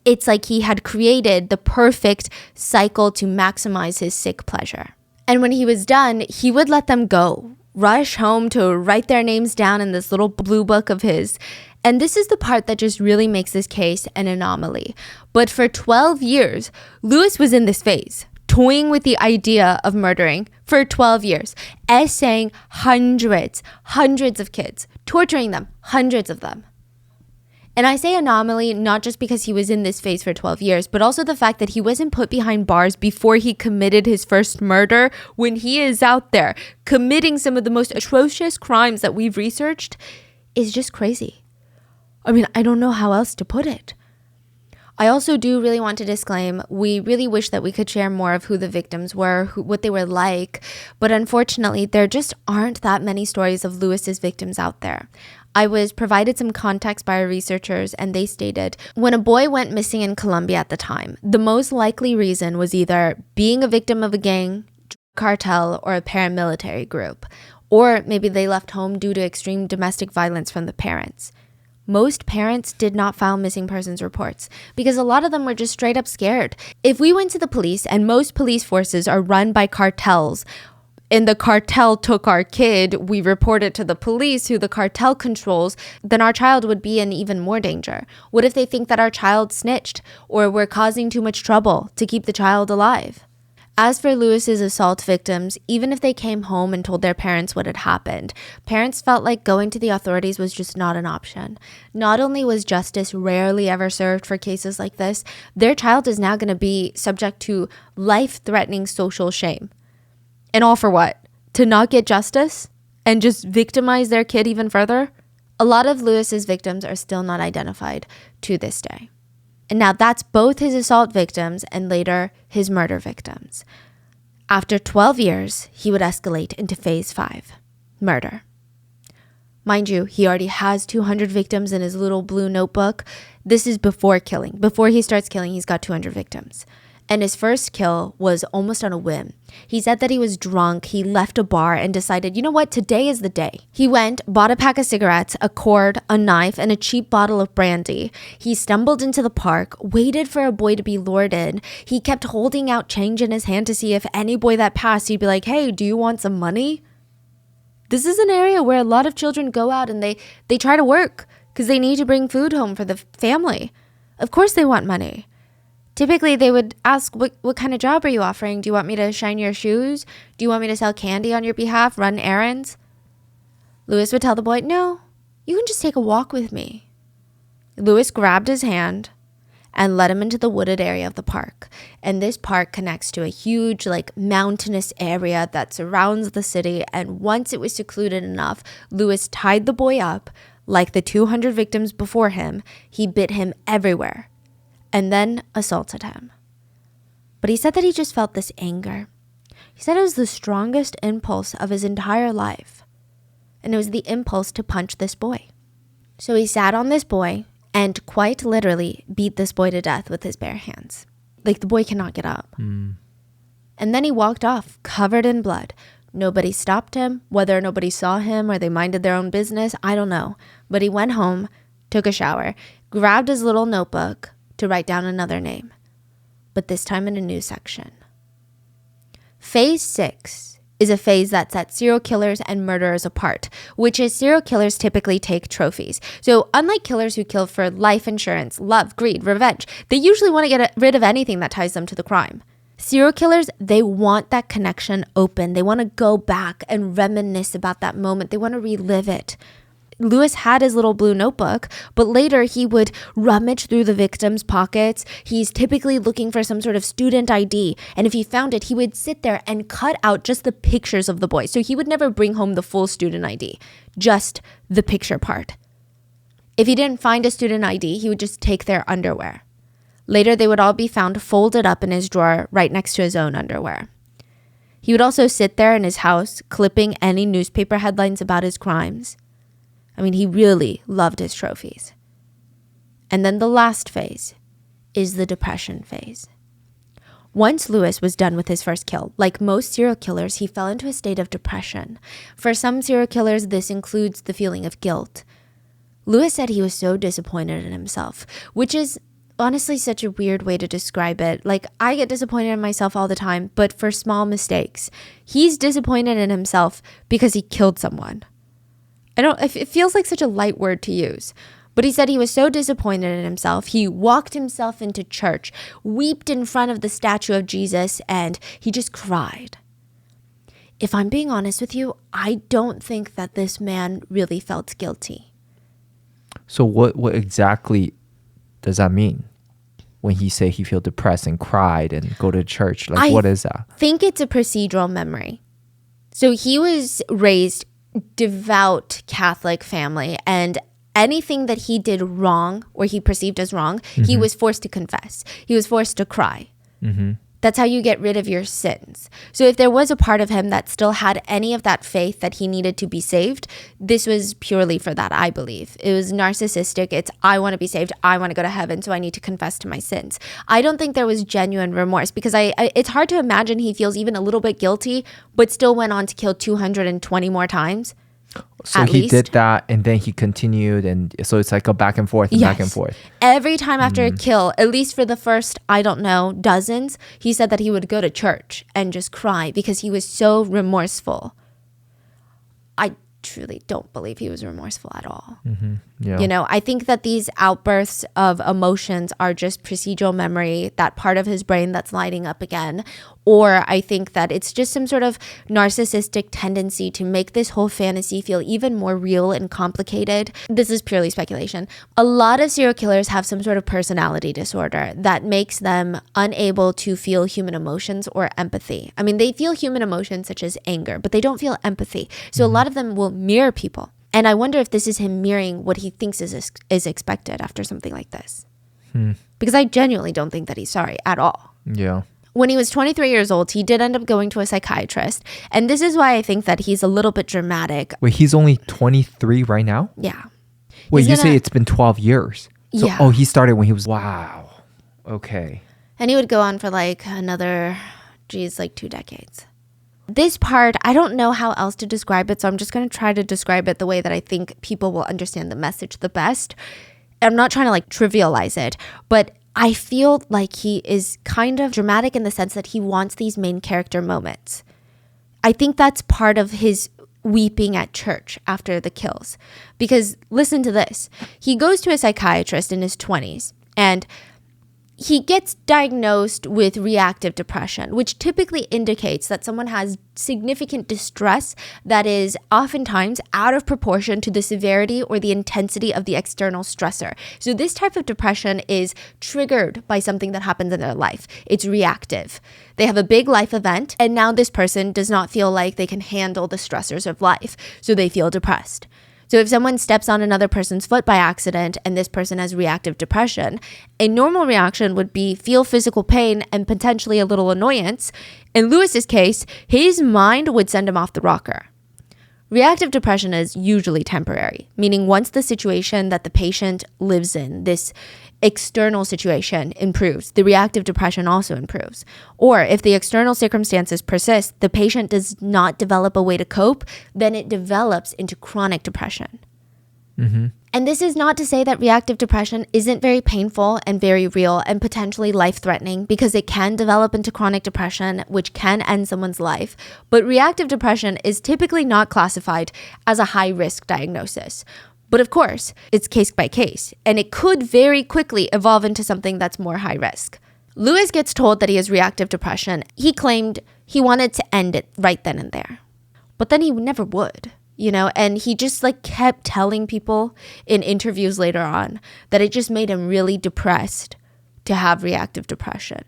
Speaker 2: It's like he had created the perfect cycle to maximize his sick pleasure. And when he was done, he would let them go, rush home to write their names down in this little blue book of his. And this is the part that just really makes this case an anomaly. But for 12 years, Lewis was in this phase, toying with the idea of murdering for 12 years, essaying hundreds of kids, torturing them, hundreds of them. And I say anomaly not just because he was in this phase for 12 years, but also the fact that he wasn't put behind bars before he committed his first murder, when he is out there committing some of the most atrocious crimes that we've researched, is just crazy. I mean, I don't know how else to put it. I also do really want to disclaim, we really wish that we could share more of who the victims were, what they were like, but unfortunately, there just aren't that many stories of Lewis's victims out there. I was provided some context by our researchers, and they stated, when a boy went missing in Colombia at the time, the most likely reason was either being a victim of a gang, cartel, or a paramilitary group, or maybe they left home due to extreme domestic violence from the parents. Most parents did not file missing persons reports because a lot of them were just straight up scared. If we went to the police, and most police forces are run by cartels, and the cartel took our kid, we report it to the police who the cartel controls, then our child would be in even more danger. What if they think that our child snitched or we're causing too much trouble to keep the child alive? As for Lewis's assault victims, even if they came home and told their parents what had happened, parents felt like going to the authorities was just not an option. Not only was justice rarely ever served for cases like this, their child is now going to be subject to life-threatening social shame. And all for what? To not get justice? And just victimize their kid even further? A lot of Lewis's victims are still not identified to this day. And now that's both his assault victims and later his murder victims. After 12 years, he would escalate into phase 5, murder. Mind you, he already has 200 victims in his little blue notebook. This is before killing. Before he starts killing, he's got 200 victims. And his first kill was almost on a whim. He said that he was drunk, he left a bar and decided, you know what, today is the day. He went, bought a pack of cigarettes, a cord, a knife, and a cheap bottle of brandy. He stumbled into the park, waited for a boy to be lured in. He kept holding out change in his hand to see if any boy that passed, he'd be like, hey, do you want some money? This is an area where a lot of children go out and they try to work because they need to bring food home for the family. Of course they want money. Typically, they would ask, what kind of job are you offering? Do you want me to shine your shoes? Do you want me to sell candy on your behalf, run errands? Lewis would tell the boy, no, you can just take a walk with me. Lewis grabbed his hand and led him into the wooded area of the park. And this park connects to a huge, mountainous area that surrounds the city. And once it was secluded enough, Lewis tied the boy up. Like the 200 victims before him, he bit him everywhere. And then assaulted him. But he said that he just felt this anger. He said it was the strongest impulse of his entire life. And it was the impulse to punch this boy. So he sat on this boy and quite literally beat this boy to death with his bare hands. Like the boy cannot get up. And then he walked off, covered in blood. Nobody stopped him. Whether nobody saw him or they minded their own business, I don't know. But he went home, took a shower, grabbed his little notebook, to write down another name, but this time in a new section. Phase 6 is a phase that sets serial killers and murderers apart, which is serial killers typically take trophies. So unlike killers who kill for life insurance, love, greed, revenge, they usually want to get rid of anything that ties them to the crime. Serial killers, they want that connection open. They want to go back and reminisce about that moment. They want to relive it. Lewis had his little blue notebook, but later he would rummage through the victim's pockets. He's typically looking for some sort of student ID. And if he found it, he would sit there and cut out just the pictures of the boy. So he would never bring home the full student ID, just the picture part. If he didn't find a student ID, he would just take their underwear. Later, they would all be found folded up in his drawer right next to his own underwear. He would also sit there in his house, clipping any newspaper headlines about his crimes. I mean, he really loved his trophies. And then the last phase is the depression phase. Once Lewis was done with his first kill, like most serial killers, he fell into a state of depression. For some serial killers, this includes the feeling of guilt. Lewis said he was so disappointed in himself, which is honestly such a weird way to describe it. Like, I get disappointed in myself all the time, but for small mistakes. He's disappointed in himself because he killed someone. It feels like such a light word to use. But he said he was so disappointed in himself, he walked himself into church, wept in front of the statue of Jesus, and he just cried. If I'm being honest with you, I don't think that this man really felt guilty.
Speaker 1: So what exactly does that mean when he say he feel depressed and cried and go to church? Like, what is that?
Speaker 2: I think it's a procedural memory. So he was raised devout Catholic family, and anything that he did wrong or he perceived as wrong, he was forced to confess. He was forced to cry. That's how you get rid of your sins. So if there was a part of him that still had any of that faith that he needed to be saved, this was purely for that, I believe. It was narcissistic. It's, I want to be saved. I want to go to heaven, so I need to confess to my sins. I don't think there was genuine remorse, because it's hard to imagine he feels even a little bit guilty, but still went on to kill 220 more times.
Speaker 1: So he did that, and then he continued, and so it's like a back and forth and back and forth.
Speaker 2: Every time after a kill, at least for the first, I don't know, dozens, he said that he would go to church and just cry because he was so remorseful. I truly don't believe he was remorseful at all.
Speaker 1: Yeah.
Speaker 2: You know, I think that these outbursts of emotions are just procedural memory, that part of his brain that's lighting up again. Or I think that it's just some sort of narcissistic tendency to make this whole fantasy feel even more real and complicated. This is purely speculation. A lot of serial killers have some sort of personality disorder that makes them unable to feel human emotions or empathy. I mean, they feel human emotions such as anger, but they don't feel empathy. So a lot of them will mirror people. And I wonder if this is him mirroring what he thinks is expected after something like this. Because I genuinely don't think that he's sorry at all.
Speaker 1: Yeah.
Speaker 2: When he was 23 years old, he did end up going to a psychiatrist. And this is why I think that he's a little bit dramatic.
Speaker 1: Wait, he's only 23 right now?
Speaker 2: Yeah.
Speaker 1: Wait, you say it's been 12 years? So,
Speaker 2: Yeah.
Speaker 1: Oh, he started when he was... Wow. Okay.
Speaker 2: And he would go on for like another, like 2 decades. This part, I don't know how else to describe it, so I'm just going to try to describe it the way that I think people will understand the message the best. I'm not trying to like trivialize it, but I feel like he is kind of dramatic in the sense that he wants these main character moments. I think that's part of his weeping at church after the kills. Because listen to this. He goes to a psychiatrist in his 20s, and he gets diagnosed with reactive depression, which typically indicates that someone has significant distress that is oftentimes out of proportion to the severity or the intensity of the external stressor. So this type of depression is triggered by something that happens in their life. It's reactive. They have a big life event, and now this person does not feel like they can handle the stressors of life, so they feel depressed. So if someone steps on another person's foot by accident and this person has reactive depression, a normal reaction would be feel physical pain and potentially a little annoyance. In Lewis's case, his mind would send him off the rocker. Reactive depression is usually temporary, meaning once the situation that the patient lives in, this external situation, improves, the reactive depression also improves. Or if the external circumstances persist, the patient does not develop a way to cope, then it develops into chronic depression. And this is not to say that reactive depression isn't very painful and very real and potentially life-threatening, because it can develop into chronic depression, which can end someone's life. But reactive depression is typically not classified as a high-risk diagnosis. But of course, it's case by case, and it could very quickly evolve into something that's more high risk. Lewis gets told that he has reactive depression. He claimed he wanted to end it right then and there. But then he never would. And he just kept telling people in interviews later on that it just made him really depressed to have reactive depression.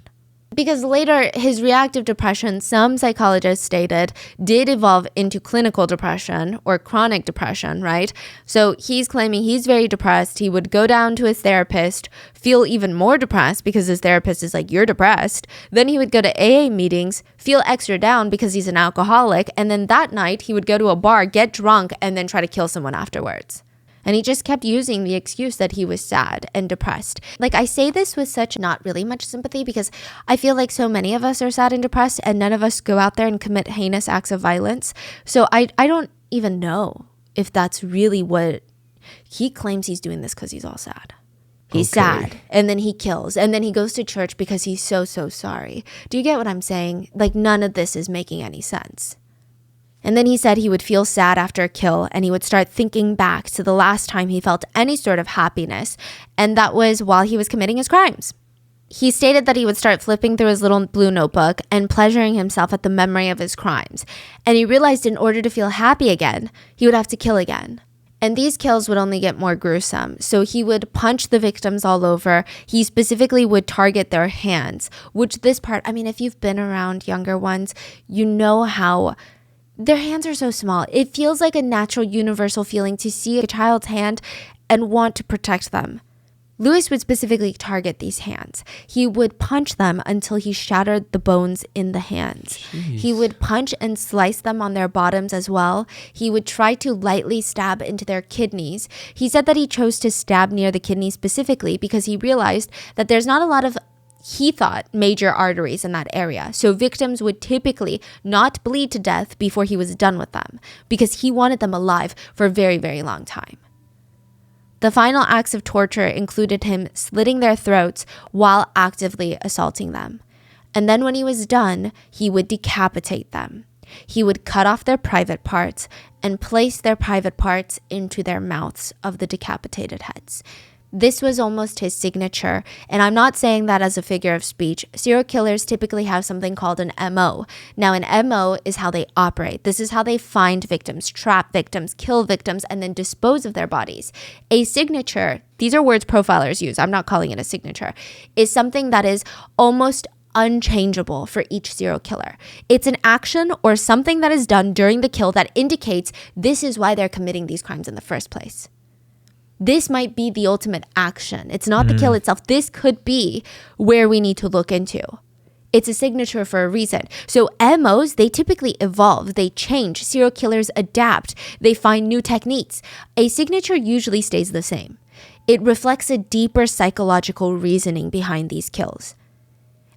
Speaker 2: Because later, his reactive depression, some psychologists stated, did evolve into clinical depression or chronic depression, right? So he's claiming he's very depressed. He would go down to his therapist, feel even more depressed because his therapist is like, you're depressed. Then he would go to AA meetings, feel extra down because he's an alcoholic. And then that night, he would go to a bar, get drunk, and then try to kill someone afterwards. And he just kept using the excuse that he was sad and depressed. Like, I say this with such not really much sympathy because I feel like so many of us are sad and depressed and none of us go out there and commit heinous acts of violence. So I don't even know if that's really what he claims. He's doing this because he's all sad. He's sad, and then he kills, and then he goes to church because he's so sorry. Do you get what I'm saying? Like, none of this is making any sense. And then he said he would feel sad after a kill, and he would start thinking back to the last time he felt any sort of happiness, and that was while he was committing his crimes. He stated that he would start flipping through his little blue notebook and pleasuring himself at the memory of his crimes. And he realized in order to feel happy again, he would have to kill again. And these kills would only get more gruesome. So he would punch the victims all over. He specifically would target their hands, which this part, I mean, if you've been around younger ones, you know how their hands are so small. It feels like a natural universal feeling to see a child's hand and want to protect them. Lewis would specifically target these hands. He would punch them until he shattered the bones in the hands.
Speaker 1: Jeez.
Speaker 2: He would punch and slice them on their bottoms as well. He would try to lightly stab into their kidneys. He said that he chose to stab near the kidney specifically because he realized that there's not a lot of, he thought, major arteries in that area. So victims would typically not bleed to death before he was done with them because he wanted them alive for a very, very long time. The final acts of torture included him slitting their throats while actively assaulting them. And then when he was done, he would decapitate them. He would cut off their private parts and place their private parts into their mouths of the decapitated heads. This was almost his signature, and I'm not saying that as a figure of speech. Serial killers typically have something called an MO. Now, an MO is how they operate. This is how they find victims, trap victims, kill victims, and then dispose of their bodies. A signature, these are words profilers use, I'm not calling it a signature, is something that is almost unchangeable for each serial killer. It's an action or something that is done during the kill that indicates this is why they're committing these crimes in the first place. This might be the ultimate action. It's not the kill itself. This could be where we need to look into. It's a signature for a reason. So MOs, they typically evolve. They change. Serial killers adapt. They find new techniques. A signature usually stays the same. It reflects a deeper psychological reasoning behind these kills.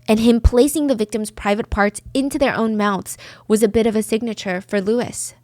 Speaker 2: And him placing the victim's private parts into their own mouths was a bit of a signature for Lewis.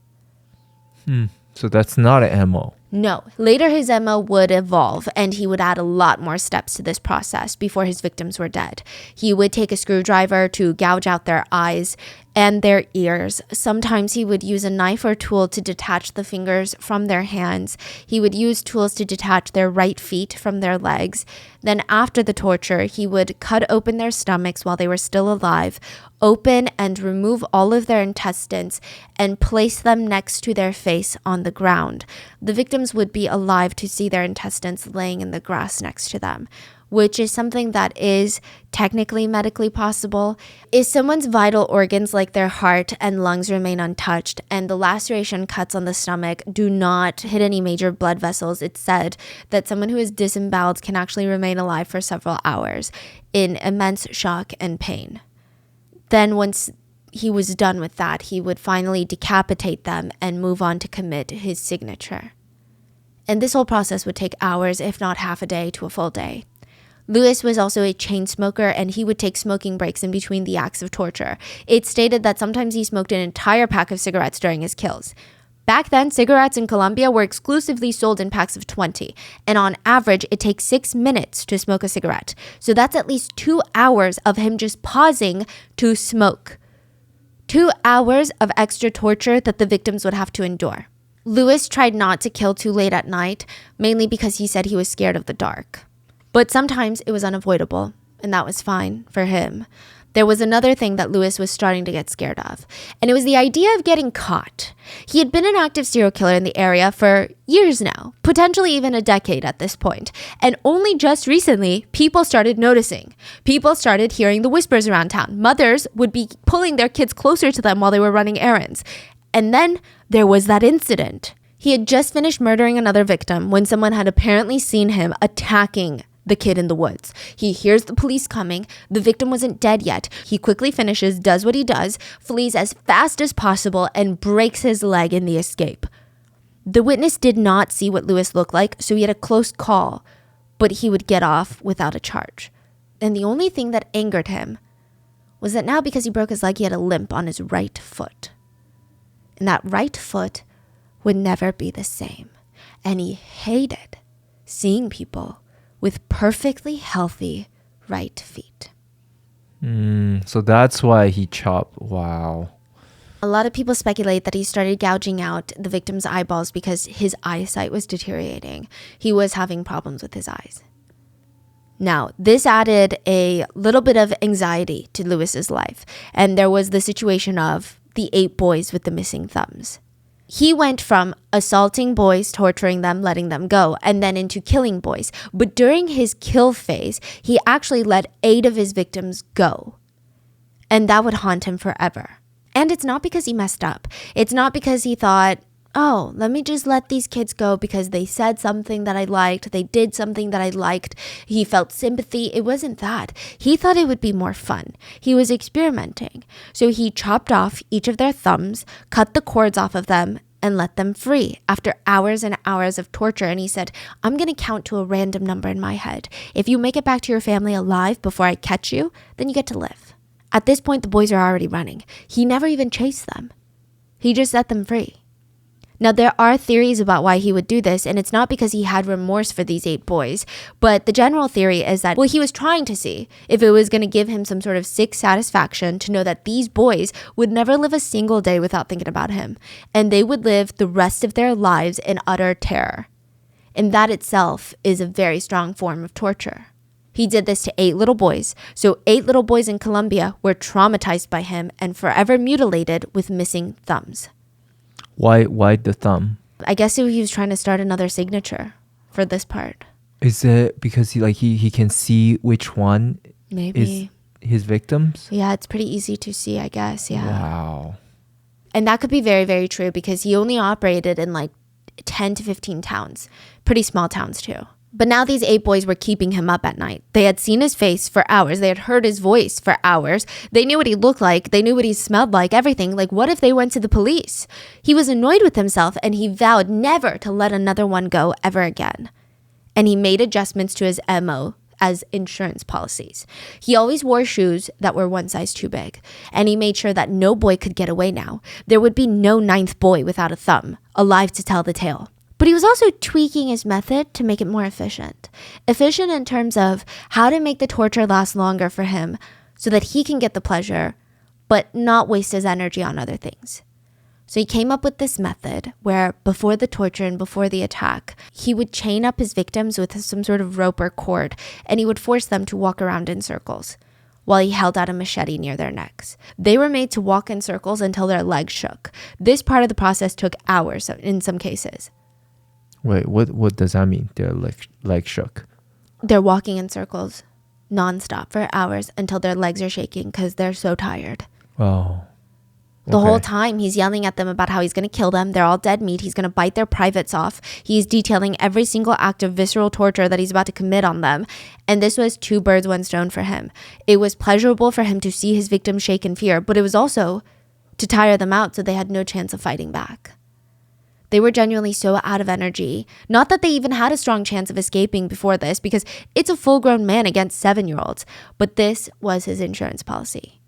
Speaker 1: So that's not an MO.
Speaker 2: No. Later, his MO would evolve, and he would add a lot more steps to this process before his victims were dead. He would take a screwdriver to gouge out their eyes and their ears. Sometimes he would use a knife or tool to detach the fingers from their hands. He would use tools to detach their right feet from their legs. Then after the torture, he would cut open their stomachs while they were still alive, open and remove all of their intestines, and place them next to their face on the ground. The victims would be alive to see their intestines laying in the grass next to them, which is something that is technically medically possible. If someone's vital organs like their heart and lungs remain untouched and the laceration cuts on the stomach do not hit any major blood vessels, it's said that someone who is disemboweled can actually remain alive for several hours in immense shock and pain. Then once he was done with that, he would finally decapitate them and move on to commit his signature. And this whole process would take hours, if not half a day to a full day. Lewis was also a chain smoker, and he would take smoking breaks in between the acts of torture. It's stated that sometimes he smoked an entire pack of cigarettes during his kills. Back then, cigarettes in Colombia were exclusively sold in packs of 20, and on average, it takes 6 minutes to smoke a cigarette. So that's at least 2 hours of him just pausing to smoke. 2 hours of extra torture that the victims would have to endure. Lewis tried not to kill too late at night, mainly because he said he was scared of the dark. But sometimes it was unavoidable, and that was fine for him. There was another thing that Lewis was starting to get scared of, and it was the idea of getting caught. He had been an active serial killer in the area for years now, potentially even a decade at this point, and only just recently, people started noticing. People started hearing the whispers around town. Mothers would be pulling their kids closer to them while they were running errands. And then there was that incident. He had just finished murdering another victim when someone had apparently seen him attacking the kid in the woods. He hears the police coming. The victim wasn't dead yet. He quickly finishes, does what he does, flees as fast as possible, and breaks his leg in the escape. The witness did not see what Lewis looked like, so he had a close call, but he would get off without a charge. And the only thing that angered him was that now, because he broke his leg, he had a limp on his right foot. And that right foot would never be the same. And he hated seeing people with perfectly healthy right feet.
Speaker 1: So that's why he chopped. Wow.
Speaker 2: A lot of people speculate that he started gouging out the victim's eyeballs because his eyesight was deteriorating. He was having problems with his eyes. Now, this added a little bit of anxiety to Lewis's life, and there was the situation of the 8 boys with the missing thumbs. He went from assaulting boys, torturing them, letting them go, and then into killing boys. But during his kill phase, he actually let 8 of his victims go. And that would haunt him forever. And it's not because he messed up. It's not because he thought, oh, let me just let these kids go because they said something that I liked. They did something that I liked. He felt sympathy. It wasn't that. He thought it would be more fun. He was experimenting. So he chopped off each of their thumbs, cut the cords off of them, and let them free after hours and hours of torture. And he said, I'm going to count to a random number in my head. If you make it back to your family alive before I catch you, then you get to live. At this point, the boys are already running. He never even chased them. He just set them free. Now, there are theories about why he would do this, and it's not because he had remorse for these 8 boys, but the general theory is that, well, he was trying to see if it was going to give him some sort of sick satisfaction to know that these boys would never live a single day without thinking about him, and they would live the rest of their lives in utter terror. And that itself is a very strong form of torture. He did this to 8 little boys. So 8 little boys in Colombia were traumatized by him and forever mutilated with missing thumbs.
Speaker 1: Why the thumb?
Speaker 2: I guess he was trying to start another signature for this part.
Speaker 1: Is it because he can see which one
Speaker 2: Maybe
Speaker 1: is his victims?
Speaker 2: Yeah, it's pretty easy to see, I guess. Yeah.
Speaker 1: Wow.
Speaker 2: And that could be very, very true because he only operated in like 10 to 15 towns. Pretty small towns too. But now these 8 boys were keeping him up at night. They had seen his face for hours. They had heard his voice for hours. They knew what he looked like. They knew what he smelled like, everything. Like, what if they went to the police? He was annoyed with himself, and he vowed never to let another one go ever again. And he made adjustments to his MO as insurance policies. He always wore shoes that were one size too big. And he made sure that no boy could get away now. There would be no 9th boy without a thumb, alive to tell the tale. But he was also tweaking his method to make it more efficient. Efficient in terms of how to make the torture last longer for him so that he can get the pleasure, but not waste his energy on other things. So he came up with this method where before the torture and before the attack, he would chain up his victims with some sort of rope or cord, and he would force them to walk around in circles while he held out a machete near their necks. They were made to walk in circles until their legs shook. This part of the process took hours in some cases.
Speaker 1: Wait, what does that mean? Their leg shook.
Speaker 2: They're walking in circles nonstop for hours until their legs are shaking because they're so tired.
Speaker 1: Oh.
Speaker 2: The whole time he's yelling at them about how he's going to kill them. They're all dead meat. He's going to bite their privates off. He's detailing every single act of visceral torture that he's about to commit on them. And this was 2 birds, 1 stone for him. It was pleasurable for him to see his victims shake in fear, but it was also to tire them out so they had no chance of fighting back. They were genuinely so out of energy. Not that they even had a strong chance of escaping before this, because it's a full-grown man against 7-year-olds. But this was his insurance policy.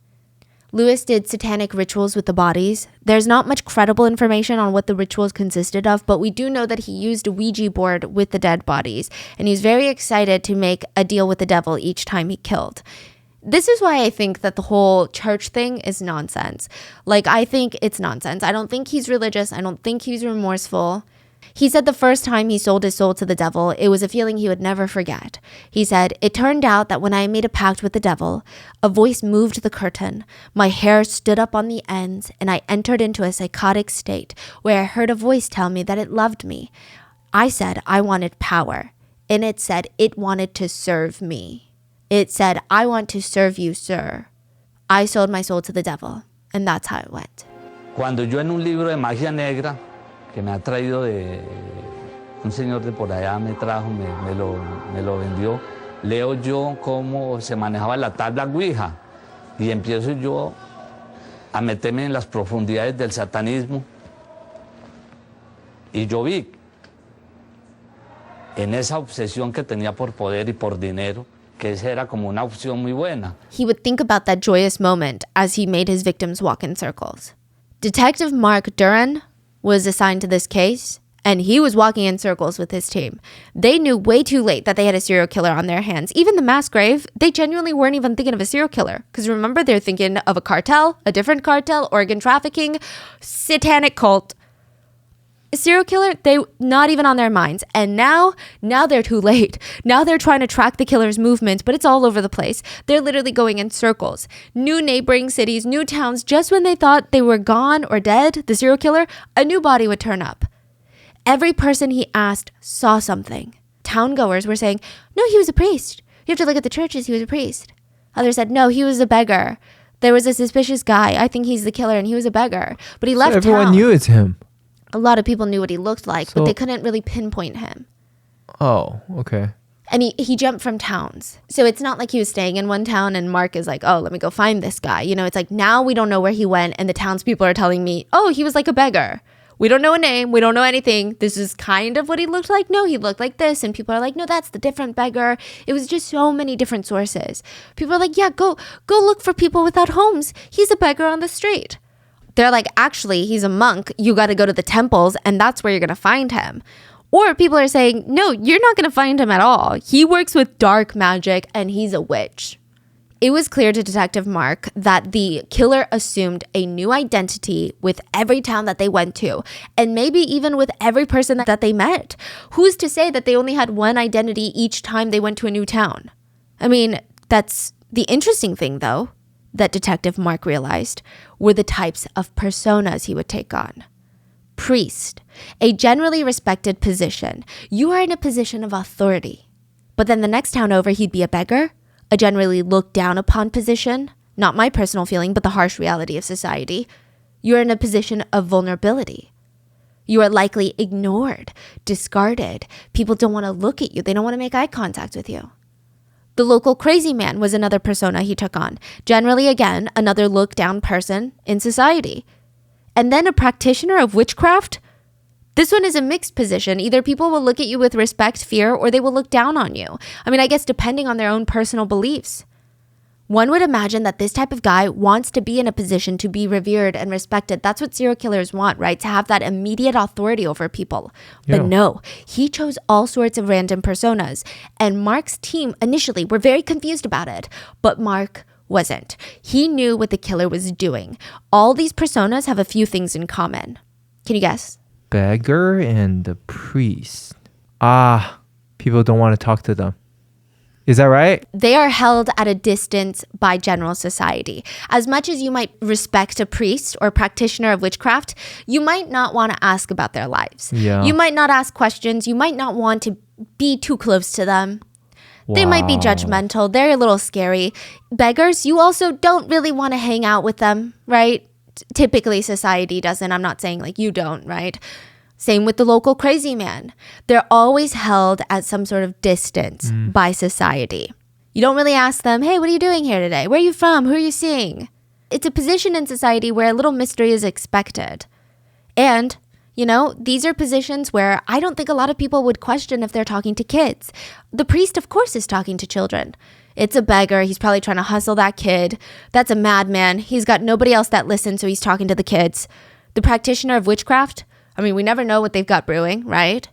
Speaker 2: Lewis did satanic rituals with the bodies. There's not much credible information on what the rituals consisted of, but we do know that he used a Ouija board with the dead bodies, and he's very excited to make a deal with the devil each time he killed. This is why I think that the whole church thing is nonsense. Like, I think it's nonsense. I don't think he's religious. I don't think he's remorseful. He said the first time he sold his soul to the devil, it was a feeling he would never forget. He said, "It turned out that when I made a pact with the devil, a voice moved the curtain. My hair stood up on the ends, and I entered into a psychotic state where I heard a voice tell me that it loved me. I said I wanted power, and it said it wanted to serve me. It said, I want to serve you, sir. I sold my soul to the devil, and that's how it went."
Speaker 3: Cuando yo en un libro de magia negra, que me ha traído de un señor de por allá, me trajo, me lo vendió, leo yo cómo se manejaba la tabla Ouija y empiezo yo a meterme en las profundidades del satanismo Y yo vi en esa obsesión que tenía por poder y por dinero, que esa era como una opción muy buena.
Speaker 2: He would think about that joyous moment as he made his victims walk in circles. Detective Mark Duran was assigned to this case, and he was walking in circles with his team. They knew way too late that they had a serial killer on their hands. Even the mass grave, they genuinely weren't even thinking of a serial killer. Because remember, they're thinking of a cartel, a different cartel, organ trafficking, satanic cult. A serial killer, they not even on their minds. And now they're too late. Now they're trying to track the killer's movements, but it's all over the place. They're literally going in circles. New neighboring cities, new towns. Just when they thought they were gone or dead, the serial killer, a new body would turn up. Every person he asked saw something. Towngoers were saying, no, he was a priest. You have to look at the churches, he was a priest. Others said, no, he was a beggar. There was a suspicious guy. I think he's the killer, and he was a beggar. But he left
Speaker 1: everyone
Speaker 2: town.
Speaker 1: knew it's him.
Speaker 2: A lot of people knew what he looked like, but they couldn't really pinpoint him.
Speaker 1: Oh, okay.
Speaker 2: And he jumped from towns. So it's not like he was staying in one town and Mark is like, oh, let me go find this guy. You know, it's like now we don't know where he went and the townspeople are telling me, oh, he was like a beggar. We don't know a name. We don't know anything. This is kind of what he looked like. No, he looked like this. And people are like, no, that's the different beggar. It was just so many different sources. People are like, yeah, go look for people without homes. He's a beggar on the street. They're like, actually, he's a monk. You got to go to the temples and that's where you're going to find him. Or people are saying, no, you're not going to find him at all. He works with dark magic and he's a witch. It was clear to Detective Mark that the killer assumed a new identity with every town that they went to, and maybe even with every person that they met. Who's to say that they only had one identity each time they went to a new town? I mean, that's the interesting thing, though, that Detective Mark realized were the types of personas he would take on. Priest, a generally respected position. You are in a position of authority. But then the next town over, he'd be a beggar, a generally looked down upon position. Not my personal feeling, but the harsh reality of society. You're in a position of vulnerability. You are likely ignored, discarded. People don't want to look at you. They don't want to make eye contact with you. The local crazy man was another persona he took on. Generally, again, another looked down person in society. And then a practitioner of witchcraft. This one is a mixed position. Either people will look at you with respect, fear, or they will look down on you. I mean, I guess depending on their own personal beliefs. One would imagine that this type of guy wants to be in a position to be revered and respected. That's what serial killers want, right? To have that immediate authority over people.
Speaker 1: Yeah.
Speaker 2: But no, he chose all sorts of random personas. And Mark's team initially were very confused about it. But Mark wasn't. He knew what the killer was doing. All these personas have a few things in common. Can you guess?
Speaker 1: Beggar and the priest. People don't want to talk to them. Is that right?
Speaker 2: They are held at a distance by general society. As much as you might respect a priest or practitioner of witchcraft, you might not want to ask about their lives.
Speaker 1: Yeah.
Speaker 2: You might not ask questions. You might not want to be too close to them. They might be judgmental. They're a little scary. Beggars, you also don't really want to hang out with them, right? Typically, society doesn't. I'm not saying like you don't, right? Same with the local crazy man. They're always held at some sort of distance by society. You don't really ask them, hey, what are you doing here today? Where are you from? Who are you seeing? It's a position in society where a little mystery is expected. And, you know, these are positions where I don't think a lot of people would question if they're talking to kids. The priest, of course, is talking to children. It's a beggar. He's probably trying to hustle that kid. That's a madman. He's got nobody else that listens, so he's talking to the kids. The practitioner of witchcraft, I mean, we never know what they've got brewing, right?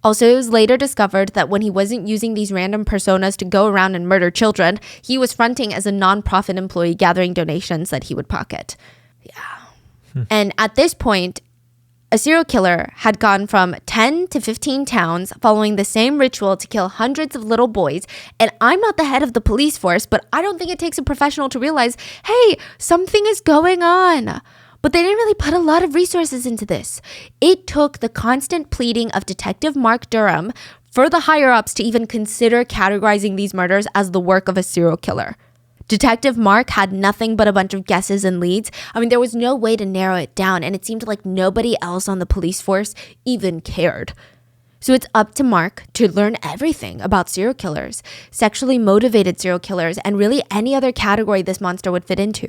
Speaker 2: Also, it was later discovered that when he wasn't using these random personas to go around and murder children, he was fronting as a nonprofit employee gathering donations that he would pocket. Yeah. And at this point, a serial killer had gone from 10 to 15 towns following the same ritual to kill hundreds of little boys. And I'm not the head of the police force, but I don't think it takes a professional to realize, hey, something is going on. But they didn't really put a lot of resources into this. It took the constant pleading of Detective Mark Durham for the higher-ups to even consider categorizing these murders as the work of a serial killer. Detective Mark had nothing but a bunch of guesses and leads. I mean, there was no way to narrow it down, and it seemed like nobody else on the police force even cared. So it's up to Mark to learn everything about serial killers, sexually motivated serial killers, and really any other category this monster would fit into.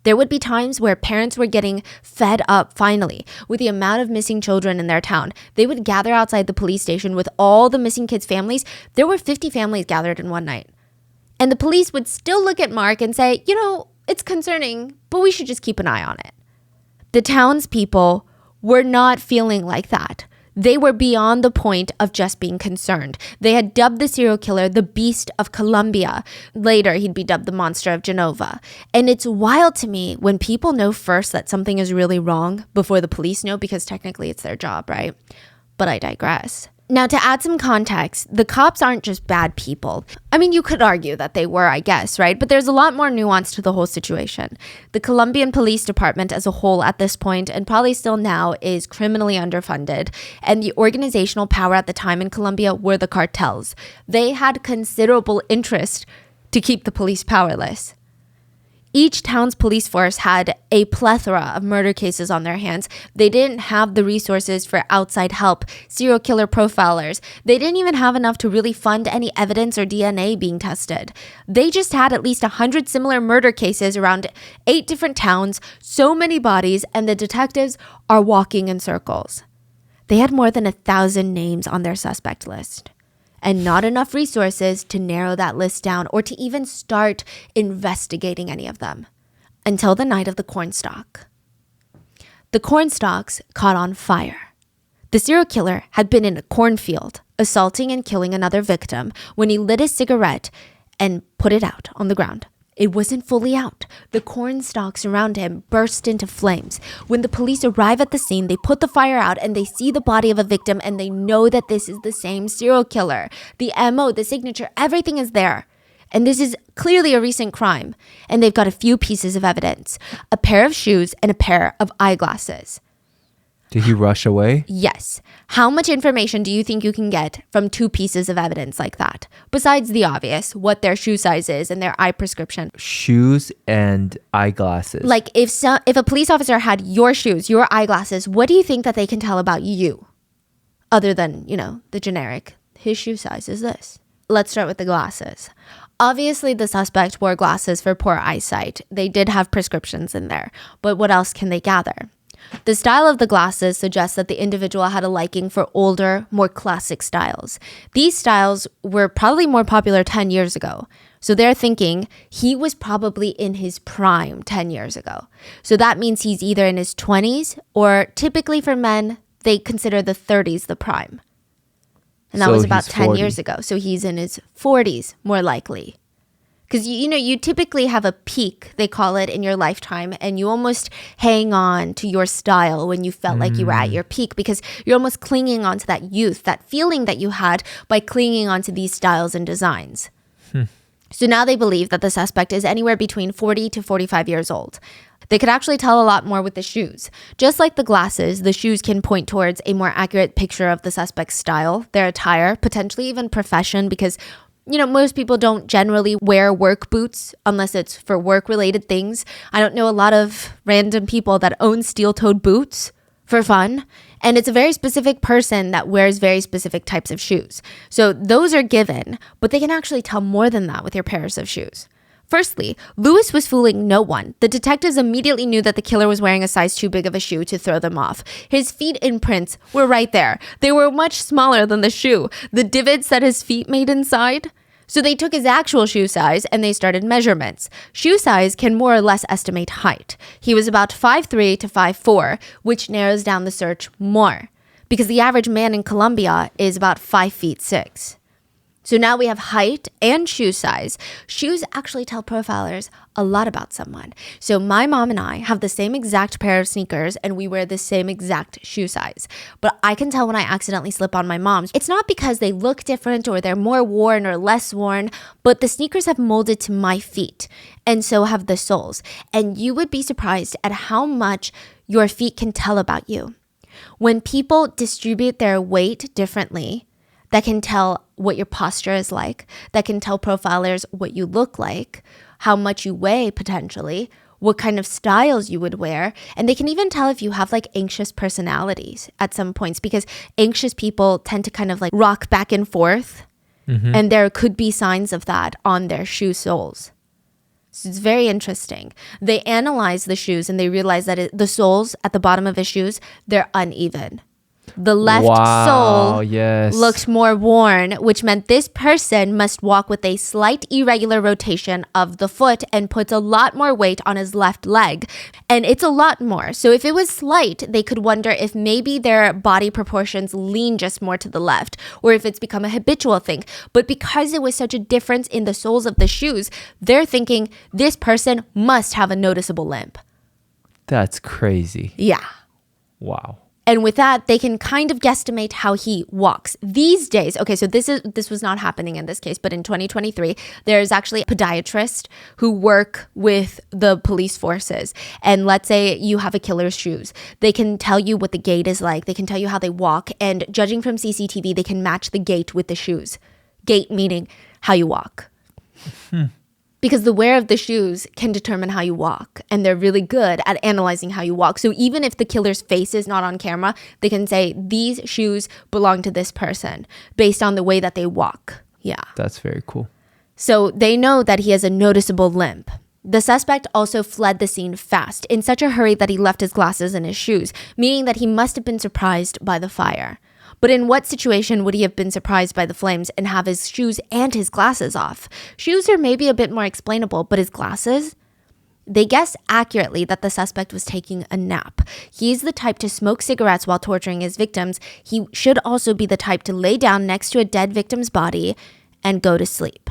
Speaker 2: There would be times where parents were getting fed up finally with the amount of missing children in their town. They would gather outside the police station with all the missing kids' families. There were 50 families gathered in one night. And the police would still look at Mark and say, it's concerning, but we should just keep an eye on it. The townspeople were not feeling like that. They were beyond the point of just being concerned. They had dubbed the serial killer the Beast of Colombia. Later, he'd be dubbed the Monster of Genova. And it's wild to me when people know first that something is really wrong before the police know, because technically it's their job, right? But I digress. Now, to add some context, the cops aren't just bad people. I mean, you could argue that they were, I guess, right? But there's a lot more nuance to the whole situation. The Colombian police department as a whole at this point, and probably still now, is criminally underfunded. And the organizational power at the time in Colombia were the cartels. They had considerable interest to keep the police powerless. Each town's police force had a plethora of murder cases on their hands. They didn't have the resources for outside help, serial killer profilers. They didn't even have enough to really fund any evidence or DNA being tested. They just had at least 100 similar murder cases around 8 different towns, so many bodies, and the detectives are walking in circles. They had more than 1,000 names on their suspect list, and not enough resources to narrow that list down or to even start investigating any of them until the night of the cornstalk. The cornstalks caught on fire. The serial killer had been in a cornfield, assaulting and killing another victim when he lit a cigarette and put it out on the ground. It wasn't fully out. The corn stalks around him burst into flames. When the police arrive at the scene, they put the fire out and they see the body of a victim and they know that this is the same serial killer. The MO, the signature, everything is there. And this is clearly a recent crime. And they've got a few pieces of evidence: a pair of shoes and a pair of eyeglasses.
Speaker 1: Did he rush away?
Speaker 2: Yes. How much information do you think you can get from 2 pieces of evidence like that? Besides the obvious, what their shoe size is and their eye prescription.
Speaker 1: Shoes and eyeglasses.
Speaker 2: Like if a police officer had your shoes, your eyeglasses, what do you think that they can tell about you? Other than, the generic, his shoe size is this. Let's start with the glasses. Obviously, the suspect wore glasses for poor eyesight. They did have prescriptions in there. But what else can they gather? The style of the glasses suggests that the individual had a liking for older, more classic styles. These styles were probably more popular 10 years ago. So they're thinking he was probably in his prime 10 years ago. So that means he's either in his 20s or typically for men, they consider the 30s the prime. And that was about 10
Speaker 1: 40.
Speaker 2: years ago. So he's in his 40s, more likely. Because, you typically have a peak, they call it, in your lifetime, and you almost hang on to your style when you felt like you were at your peak, because you're almost clinging onto that youth, that feeling that you had by clinging onto these styles and designs. So now they believe that the suspect is anywhere between 40 to 45 years old. They could actually tell a lot more with the shoes. Just like the glasses, the shoes can point towards a more accurate picture of the suspect's style, their attire, potentially even profession, because most people don't generally wear work boots unless it's for work-related things. I don't know a lot of random people that own steel-toed boots for fun. And it's a very specific person that wears very specific types of shoes. So those are given, but they can actually tell more than that with your pairs of shoes. Firstly, Lewis was fooling no one. The detectives immediately knew that the killer was wearing a size too big of a shoe to throw them off. His feet imprints were right there. They were much smaller than the shoe. The divots that his feet made inside. So they took his actual shoe size and they started measurements. Shoe size can more or less estimate height. He was about 5'3" to 5'4", which narrows down the search more, because the average man in Colombia is about 5'6". So now we have height and shoe size. Shoes actually tell profilers a lot about someone. So my mom and I have the same exact pair of sneakers and we wear the same exact shoe size. But I can tell when I accidentally slip on my mom's. It's not because they look different or they're more worn or less worn, but the sneakers have molded to my feet, and so have the soles. And you would be surprised at how much your feet can tell about you. When people distribute their weight differently, that can tell what your posture is like, that can tell profilers what you look like, how much you weigh potentially, what kind of styles you would wear. And they can even tell if you have like anxious personalities at some points, because anxious people tend to kind of like rock back and forth. And there could be signs of that on their shoe soles. So it's very interesting. They analyzed the shoes and they realized that the soles at the bottom of his shoes, they're uneven. The left sole looked more worn, which meant this person must walk with a slight irregular rotation of the foot and puts a lot more weight on his left leg. And it's a lot more. So if it was slight, they could wonder if maybe their body proportions lean just more to the left, or if it's become a habitual thing. But because it was such a difference in the soles of the shoes, they're thinking this person must have a noticeable limp.
Speaker 1: That's crazy.
Speaker 2: Yeah.
Speaker 1: Wow.
Speaker 2: And with that, they can kind of guesstimate how he walks. These days, okay, so this was not happening in this case, but in 2023, there's actually podiatrists who work with the police forces. And let's say you have a killer's shoes. They can tell you what the gait is like. They can tell you how they walk. And judging from CCTV, they can match the gait with the shoes. Gait meaning how you walk. Because the wear of the shoes can determine how you walk. And they're really good at analyzing how you walk. So even if the killer's face is not on camera, they can say, these shoes belong to this person based on the way that they walk. Yeah.
Speaker 1: That's very cool.
Speaker 2: So they know that he has a noticeable limp. The suspect also fled the scene fast, in such a hurry that he left his glasses in his shoes, meaning that he must have been surprised by the fire. But in what situation would he have been surprised by the flames and have his shoes and his glasses off? Shoes are maybe a bit more explainable, but his glasses? They guess accurately that the suspect was taking a nap. He's the type to smoke cigarettes while torturing his victims. He should also be the type to lay down next to a dead victim's body and go to sleep.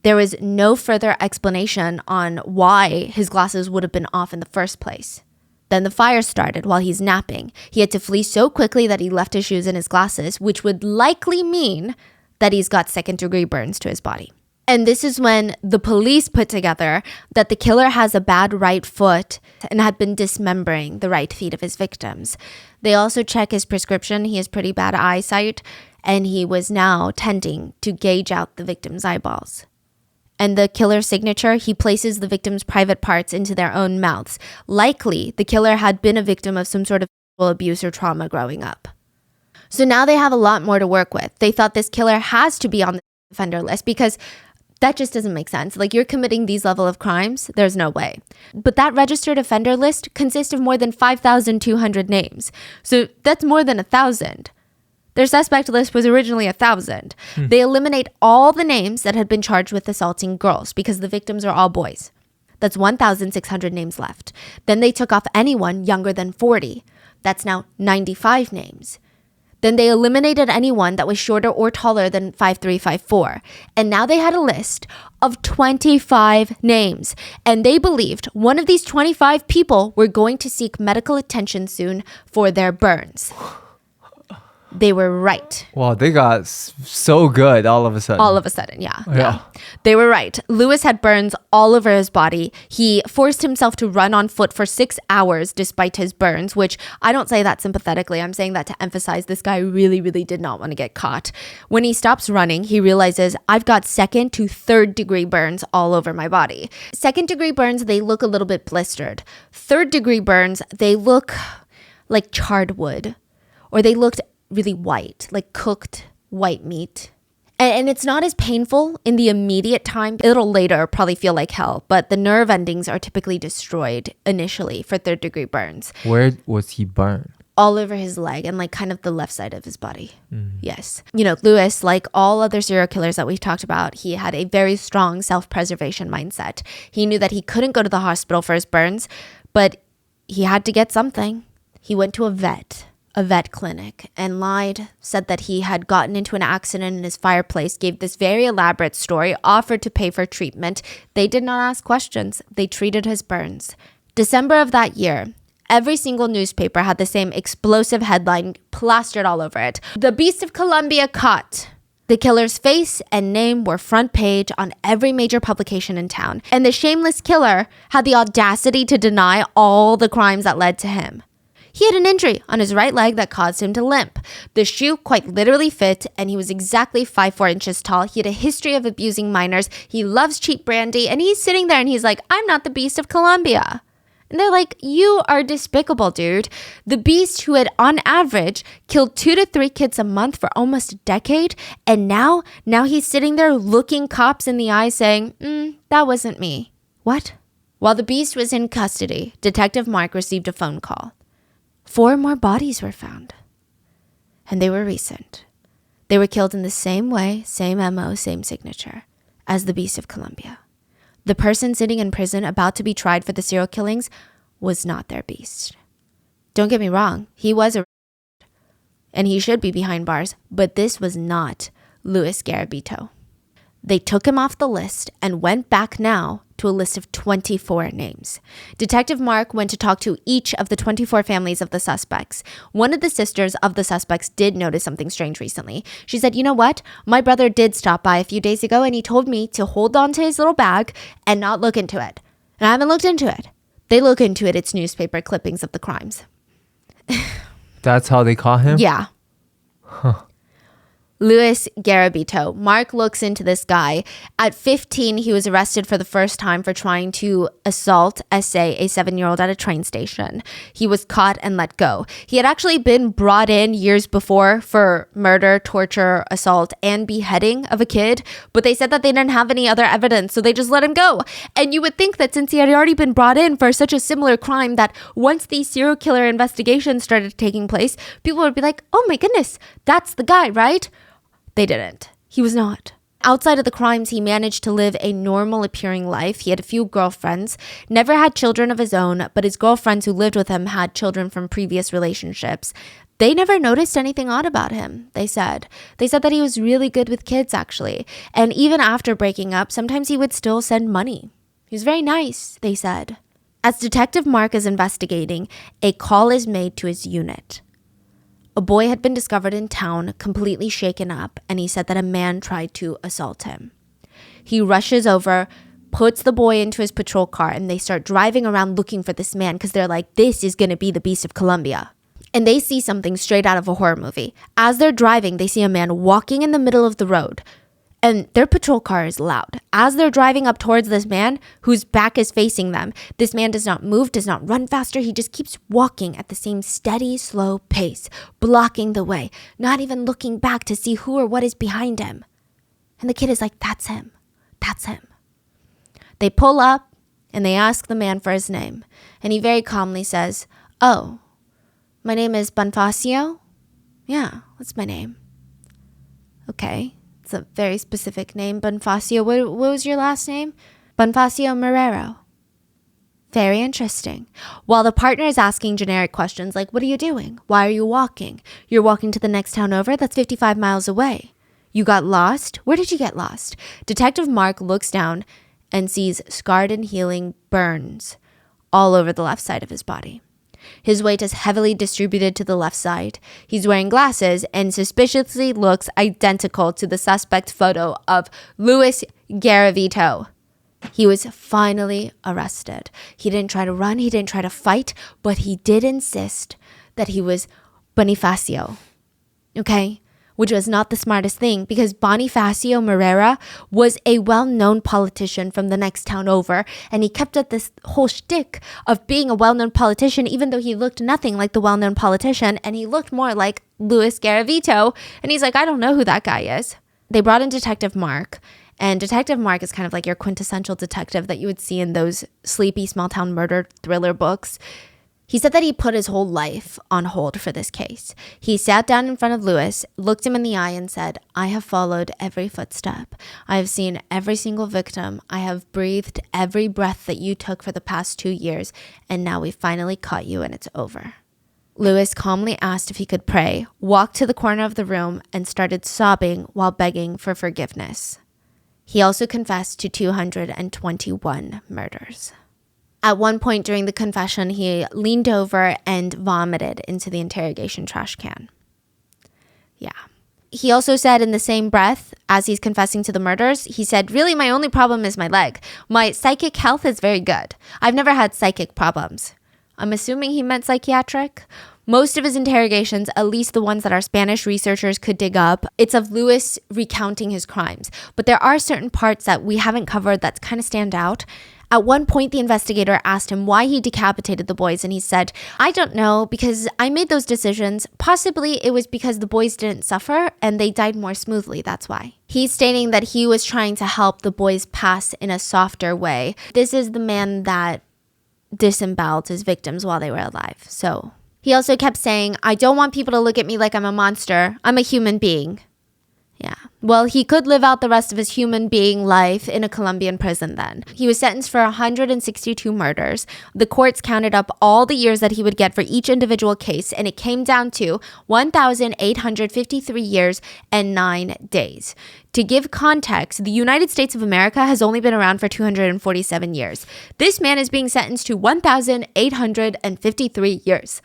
Speaker 2: There was no further explanation on why his glasses would have been off in the first place. Then the fire started while he's napping. He had to flee so quickly that he left his shoes and his glasses, which would likely mean that he's got second-degree burns to his body. And this is when the police put together that the killer has a bad right foot and had been dismembering the right feet of his victims. They also check his prescription. He has pretty bad eyesight, and he was now tending to gauge out the victim's eyeballs. And the killer's signature, he places the victim's private parts into their own mouths. Likely, the killer had been a victim of some sort of abuse or trauma growing up. So now they have a lot more to work with. They thought this killer has to be on the offender list because that just doesn't make sense. Like, you're committing these level of crimes, there's no way. But that registered offender list consists of more than 5,200 names. So that's more than 1,000. Their suspect list was originally 1,000. They eliminate all the names that had been charged with assaulting girls because the victims are all boys. That's 1,600 names left. Then they took off anyone younger than 40. That's now 95 names. Then they eliminated anyone that was shorter or taller than 5'3", 5'4". And now they had a list of 25 names. And they believed one of these 25 people were going to seek medical attention soon for their burns. They were right.
Speaker 1: Wow, they got so good all of a sudden.
Speaker 2: All of a sudden, yeah. They were right. Lewis had burns all over his body. He forced himself to run on foot for 6 hours despite his burns, which I don't say that sympathetically. I'm saying that to emphasize this guy really, really did not want to get caught. When he stops running, he realizes, I've got second to third degree burns all over my body. Second degree burns, they look a little bit blistered. Third degree burns, they look like charred wood, or they looked really white, like cooked white meat. And it's not as painful in the immediate time. It'll later probably feel like hell, but the nerve endings are typically destroyed initially for third degree burns.
Speaker 1: Where was he burned?
Speaker 2: All over his leg and like kind of the left side of his body. Yes. You know, Lewis, like all other serial killers that we've talked about, he had a very strong self-preservation mindset. He knew that he couldn't go to the hospital for his burns, but he had to get something. He went to a vet clinic and lied, said that he had gotten into an accident in his fireplace, gave this very elaborate story, offered to pay for treatment. They did not ask questions. They treated his burns. December of that year, every single newspaper had the same explosive headline plastered all over it. The Beast of Colombia caught. The killer's face and name were front page on every major publication in town. And the shameless killer had the audacity to deny all the crimes that led to him. He had an injury on his right leg that caused him to limp. The shoe quite literally fit, and he was exactly 5'4" inches tall. He had a history of abusing minors. He loves cheap brandy, and he's sitting there and he's like, I'm not the Beast of Colombia. And they're like, you are despicable, dude. The Beast who had, on average, killed 2 to 3 kids a month for almost a decade, and now he's sitting there looking cops in the eye saying, that wasn't me. What? While the beast was in custody, Detective Mark received a phone call. 4 more bodies were found. And they were recent. They were killed in the same way, same MO, same signature as the Beast of Colombia. The person sitting in prison about to be tried for the serial killings was not their beast. Don't get me wrong, he was arrested and he should be behind bars, but this was not Luis Garabito. They took him off the list and went back now to a list of 24 names. Detective Mark went to talk to each of the 24 families of the suspects. One of the sisters of the suspects did notice something strange recently. She said, you know what? My brother did stop by a few days ago and he told me to hold on to his little bag and not look into it. And I haven't looked into it. They look into it. It's newspaper clippings of the crimes.
Speaker 1: That's how they caught him?
Speaker 2: Yeah. Luis Garabito. Mark looks into this guy. At 15, he was arrested for the first time for trying to assault SA, a 7-year-old at a train station. He was caught and let go. He had actually been brought in years before for murder, torture, assault, and beheading of a kid, but they said that they didn't have any other evidence, so they just let him go. And you would think that since he had already been brought in for such a similar crime, that once these serial killer investigations started taking place, people would be like, oh my goodness, that's the guy, right? They didn't. He was not. Outside of the crimes, he managed to live a normal appearing life. He had a few girlfriends, never had children of his own, but his girlfriends who lived with him had children from previous relationships. They never noticed anything odd about him, they said. They said that he was really good with kids, actually. And even after breaking up, sometimes he would still send money. He was very nice, they said. As Detective Mark is investigating, a call is made to his unit. A boy had been discovered in town, completely shaken up, and he said that a man tried to assault him. He rushes over, puts the boy into his patrol car, and they start driving around looking for this man because they're like, this is going to be the Beast of Colombia. And they see something straight out of a horror movie. As they're driving, they see a man walking in the middle of the road. And their patrol car is loud. As they're driving up towards this man, whose back is facing them, this man does not move, does not run faster. He just keeps walking at the same steady, slow pace, blocking the way, not even looking back to see who or what is behind him. And the kid is like, that's him. That's him. They pull up and they ask the man for his name. And he very calmly says, oh, my name is Bonifacio? Yeah, that's my name. Okay. It's a very specific name, Bonifacio. What was your last name? Bonifacio Marrero. Very interesting. While the partner is asking generic questions like, what are you doing? Why are you walking? You're walking to the next town over? That's 55 miles away. You got lost? Where did you get lost? Detective Mark looks down and sees scarred and healing burns all over the left side of his body. His weight is heavily distributed to the left side. He's wearing glasses and suspiciously looks identical to the suspect photo of Luis Garabito. He was finally arrested. He didn't try to run. He didn't try to fight, but he did insist that he was Bonifacio. Okay? Which was not the smartest thing because Bonifacio Marrero was a well-known politician from the next town over, and he kept up this whole shtick of being a well-known politician even though he looked nothing like the well-known politician, and he looked more like Luis Garabito, and he's like, I don't know who that guy is. They brought in Detective Mark, and Detective Mark is kind of like your quintessential detective that you would see in those sleepy small-town murder thriller books. He said that he put his whole life on hold for this case. He sat down in front of Luis, looked him in the eye and said, I have followed every footstep. I have seen every single victim. I have breathed every breath that you took for the past 2 years. And now we finally caught you and it's over. Luis calmly asked if he could pray, walked to the corner of the room and started sobbing while begging for forgiveness. He also confessed to 221 murders. At one point during the confession, he leaned over and vomited into the interrogation trash can. Yeah. He also said in the same breath, as he's confessing to the murders, he said, really, my only problem is my leg. My psychic health is very good. I've never had psychic problems. I'm assuming he meant psychiatric. Most of his interrogations, at least the ones that our Spanish researchers could dig up, it's of Luis recounting his crimes. But there are certain parts that we haven't covered that kind of stand out. At one point, the investigator asked him why he decapitated the boys, and he said, "I don't know, because I made those decisions. Possibly it was because the boys didn't suffer and they died more smoothly, that's why." He's stating that he was trying to help the boys pass in a softer way. This is the man that disemboweled his victims while they were alive. So he also kept saying, "I don't want people to look at me like I'm a monster. I'm a human being." Yeah. Well, he could live out the rest of his human being life in a Colombian prison then. He was sentenced for 162 murders. The courts counted up all the years that he would get for each individual case, and it came down to 1,853 years and 9 days. To give context, the United States of America has only been around for 247 years. This man is being sentenced to 1,853 years.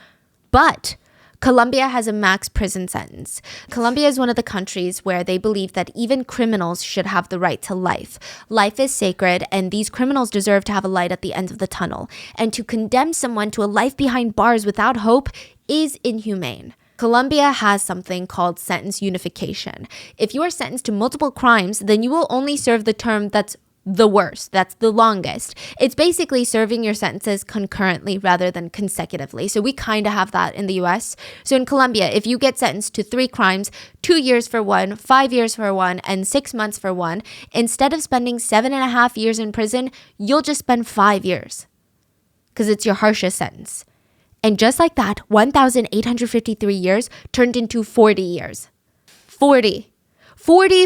Speaker 2: But Colombia has a max prison sentence. Colombia is one of the countries where they believe that even criminals should have the right to life. Life is sacred, and these criminals deserve to have a light at the end of the tunnel. And to condemn someone to a life behind bars without hope is inhumane. Colombia has something called sentence unification. If you are sentenced to multiple crimes, then you will only serve the term that's the worst, that's the longest. It's basically serving your sentences concurrently rather than consecutively. So we kind of have that in the US. So in Colombia, if you get sentenced to 3 crimes, 2 years for one, 5 years for one, and 6 months for one, instead of spending 7.5 years in prison, you'll just spend 5 years because it's your harshest sentence. And just like that, 1,853 years turned into 40 years. 40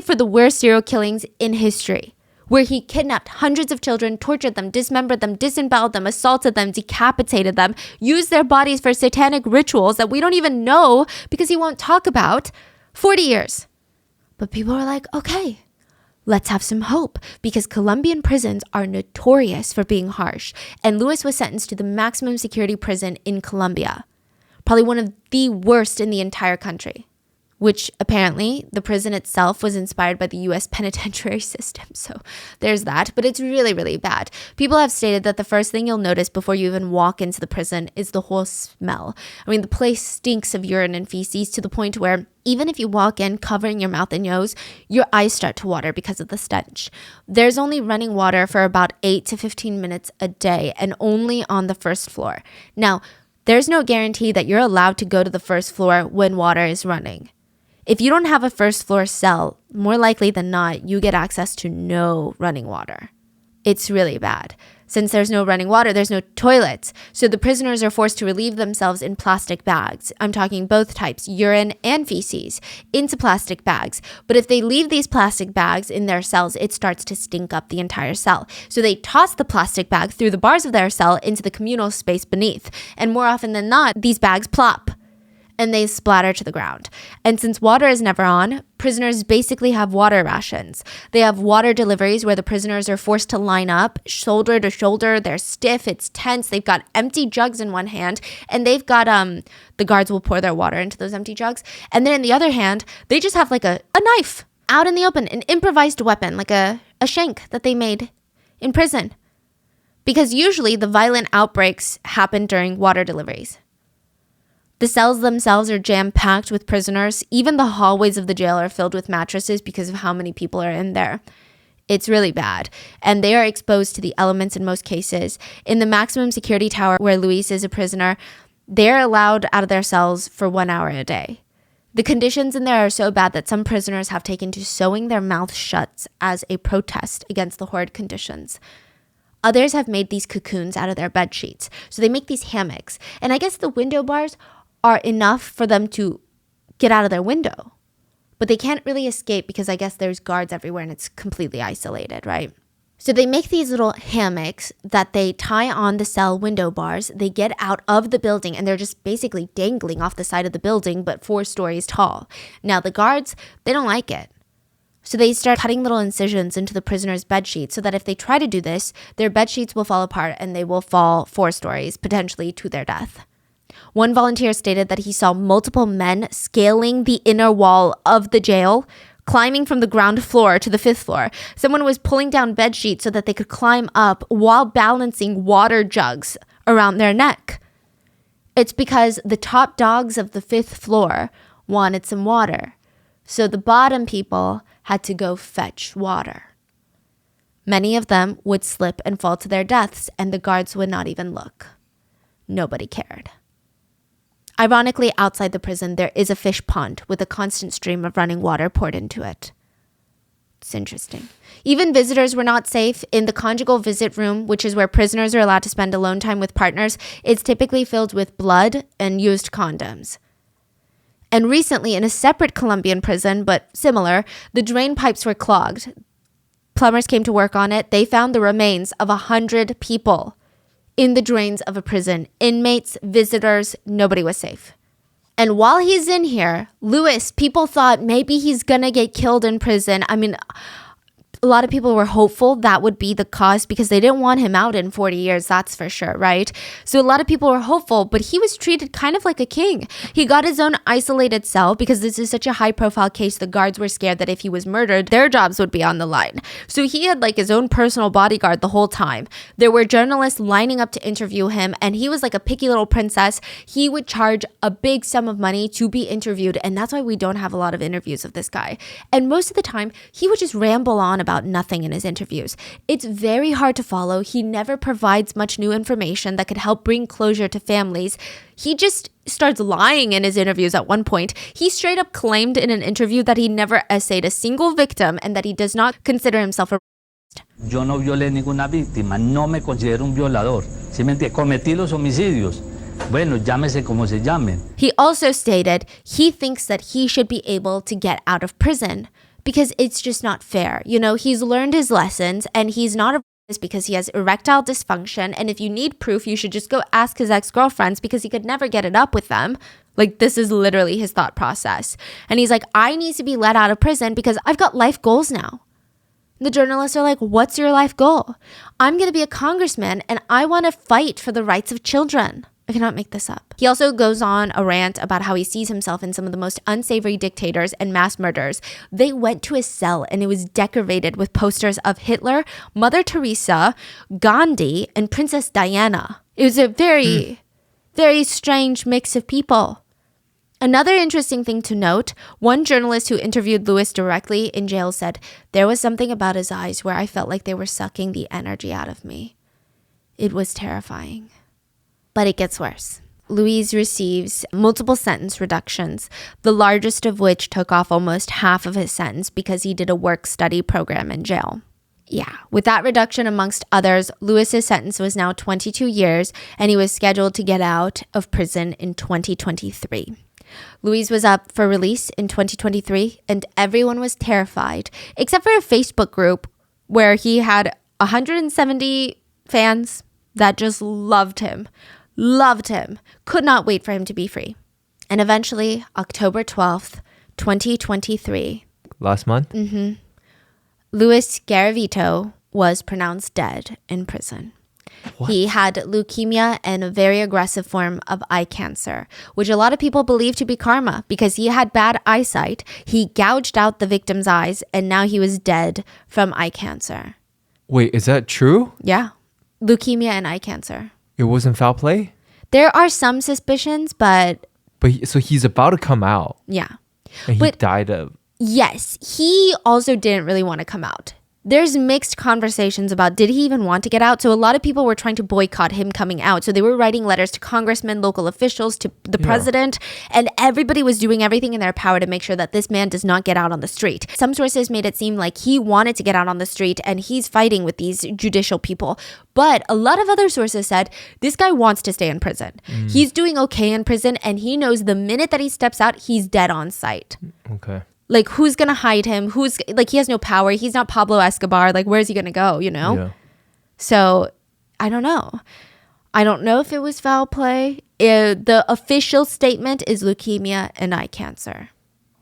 Speaker 2: for the worst serial killings in history, where he kidnapped hundreds of children, tortured them, dismembered them, disemboweled them, assaulted them, decapitated them, used their bodies for satanic rituals that we don't even know because he won't talk about. 40 years. But people are like, okay, let's have some hope, because Colombian prisons are notorious for being harsh. And Luis was sentenced to the maximum security prison in Colombia, probably one of the worst in the entire country, which apparently the prison itself was inspired by the US penitentiary system. So there's that, but it's really, really bad. People have stated that the first thing you'll notice before you even walk into the prison is the whole smell. I mean, the place stinks of urine and feces to the point where even if you walk in covering your mouth and nose, your eyes start to water because of the stench. There's only running water for about 8 to 15 minutes a day, and only on the first floor. Now, there's no guarantee that you're allowed to go to the first floor when water is running. If you don't have a first floor cell, more likely than not, you get access to no running water. It's really bad. Since there's no running water, there's no toilets. So the prisoners are forced to relieve themselves in plastic bags. I'm talking both types, urine and feces, into plastic bags. But if they leave these plastic bags in their cells, it starts to stink up the entire cell. So they toss the plastic bag through the bars of their cell into the communal space beneath. And more often than not, these bags plop and they splatter to the ground. And since water is never on, prisoners basically have water rations. They have water deliveries where the prisoners are forced to line up shoulder to shoulder. They're stiff, it's tense. They've got empty jugs in one hand, and they've got the guards will pour their water into those empty jugs. And then in the other hand, they just have like a knife out in the open, an improvised weapon, like a shank that they made in prison. Because usually the violent outbreaks happen during water deliveries. The cells themselves are jam-packed with prisoners. Even the hallways of the jail are filled with mattresses because of how many people are in there. It's really bad. And they are exposed to the elements in most cases. In the maximum security tower where Luis is a prisoner, they're allowed out of their cells for 1 hour a day. The conditions in there are so bad that some prisoners have taken to sewing their mouths shut as a protest against the horrid conditions. Others have made these cocoons out of their bed sheets. So they make these hammocks. And I guess the window bars are enough for them to get out of their window. But they can't really escape because I guess there's guards everywhere and it's completely isolated, right? So they make these little hammocks that they tie on the cell window bars. They get out of the building and they're just basically dangling off the side of the building, but 4 stories tall. Now the guards, they don't like it. So they start cutting little incisions into the prisoners' bed sheets so that if they try to do this, their bed sheets will fall apart and they will fall 4 stories, potentially to their death. One volunteer stated that he saw multiple men scaling the inner wall of the jail, climbing from the ground floor to the 5th floor. Someone was pulling down bed sheets so that they could climb up while balancing water jugs around their neck. It's because the top dogs of the 5th floor wanted some water. So the bottom people had to go fetch water. Many of them would slip and fall to their deaths, and the guards would not even look. Nobody cared. Ironically, outside the prison, there is a fish pond with a constant stream of running water poured into it. It's interesting. Even visitors were not safe. In the conjugal visit room, which is where prisoners are allowed to spend alone time with partners, it's typically filled with blood and used condoms. And recently, in a separate Colombian prison, but similar, the drain pipes were clogged. Plumbers came to work on it. They found the remains of 100 people in the drains of a prison. Inmates, visitors, nobody was safe. And while he's in here, Luis, people thought maybe he's gonna get killed in prison. I mean, a lot of people were hopeful that would be the cause because they didn't want him out in 40 years, that's for sure, right? So a lot of people were hopeful, but he was treated kind of like a king. He got his own isolated cell because this is such a high-profile case. The guards were scared that if he was murdered, their jobs would be on the line. So he had like his own personal bodyguard the whole time. There were journalists lining up to interview him, and he was like a picky little princess. He would charge a big sum of money to be interviewed, and that's why we don't have a lot of interviews of this guy. And most of the time, he would just ramble on about nothing in his interviews. It's very hard to follow. He never provides much new information that could help bring closure to families. He just starts lying in his interviews at one point. He straight up claimed in an interview that he never essayed a single victim and that he does not consider himself a
Speaker 3: Yo no violé ninguna víctima, no me considero un violador. ¿Sí me entiende? Cometí los homicidios. Bueno, llámese como se llamen.
Speaker 2: He also stated he thinks that he should be able to get out of prison because it's just not fair. You know, he's learned his lessons and he's not a because he has erectile dysfunction. And if you need proof, you should just go ask his ex-girlfriends because he could never get it up with them. Like, this is literally his thought process. And he's like, I need to be let out of prison because I've got life goals now. The journalists are like, what's your life goal? I'm going to be a congressman and I want to fight for the rights of children. I cannot make this up. He also goes on a rant about how he sees himself in some of the most unsavory dictators and mass murderers. They went to his cell and it was decorated with posters of Hitler, Mother Teresa, Gandhi, and Princess Diana. It was a very, very strange mix of people. Another interesting thing to note, one journalist who interviewed Luis directly in jail said, there was something about his eyes where I felt like they were sucking the energy out of me. It was terrifying. But it gets worse. Luis receives multiple sentence reductions, the largest of which took off almost half of his sentence because he did a work-study program in jail. Yeah, with that reduction amongst others, Luis's sentence was now 22 years, and he was scheduled to get out of prison in 2023. Luis was up for release in 2023, and everyone was terrified, except for a Facebook group where he had 170 fans that just loved him, could not wait for him to be free. And eventually, October 12th, 2023.
Speaker 1: Last month?
Speaker 2: Luis Garavito was pronounced dead in prison. What? He had leukemia and a very aggressive form of eye cancer, which a lot of people believe to be karma because he had bad eyesight. He gouged out the victim's eyes, and now he was dead from eye cancer.
Speaker 1: Wait, is that true?
Speaker 2: Yeah. Leukemia and eye cancer.
Speaker 1: It wasn't foul play?
Speaker 2: There are some suspicions, but
Speaker 1: so he's about to come out.
Speaker 2: Yeah.
Speaker 1: And he died of...
Speaker 2: Yes. He also didn't really want to come out. There's mixed conversations about did he even want to get out? So a lot of people were trying to boycott him coming out. So they were writing letters to congressmen, local officials, to the president, and everybody was doing everything in their power to make sure that this man does not get out on the street. Some sources made it seem like he wanted to get out on the street and he's fighting with these judicial people. But a lot of other sources said this guy wants to stay in prison. He's doing okay in prison and he knows the minute that he steps out, he's dead on sight.
Speaker 1: Okay.
Speaker 2: Like, who's going to hide him? He has no power. He's not Pablo Escobar. Like, where's he going to go, you know?
Speaker 1: Yeah.
Speaker 2: So, I don't know. I don't know if it was foul play. The official statement is leukemia and eye cancer.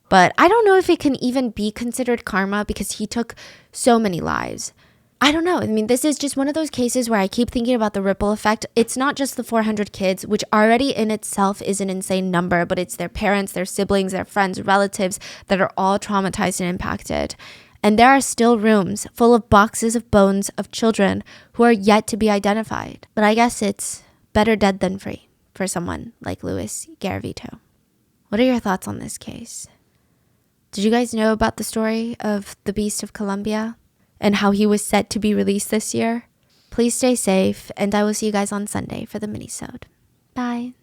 Speaker 2: But I don't know if it can even be considered karma because he took so many lives. I don't know. I mean, this is just one of those cases where I keep thinking about the ripple effect. It's not just the 400 kids, which already in itself is an insane number, but it's their parents, their siblings, their friends, relatives that are all traumatized and impacted. And there are still rooms full of boxes of bones of children who are yet to be identified. But I guess it's better dead than free for someone like Luis Garavito. What are your thoughts on this case? Did you guys know about the story of the Beast of Colombia? and how he was set to be released this year. Please stay safe, and I will see you guys on Sunday for the minisode. Bye.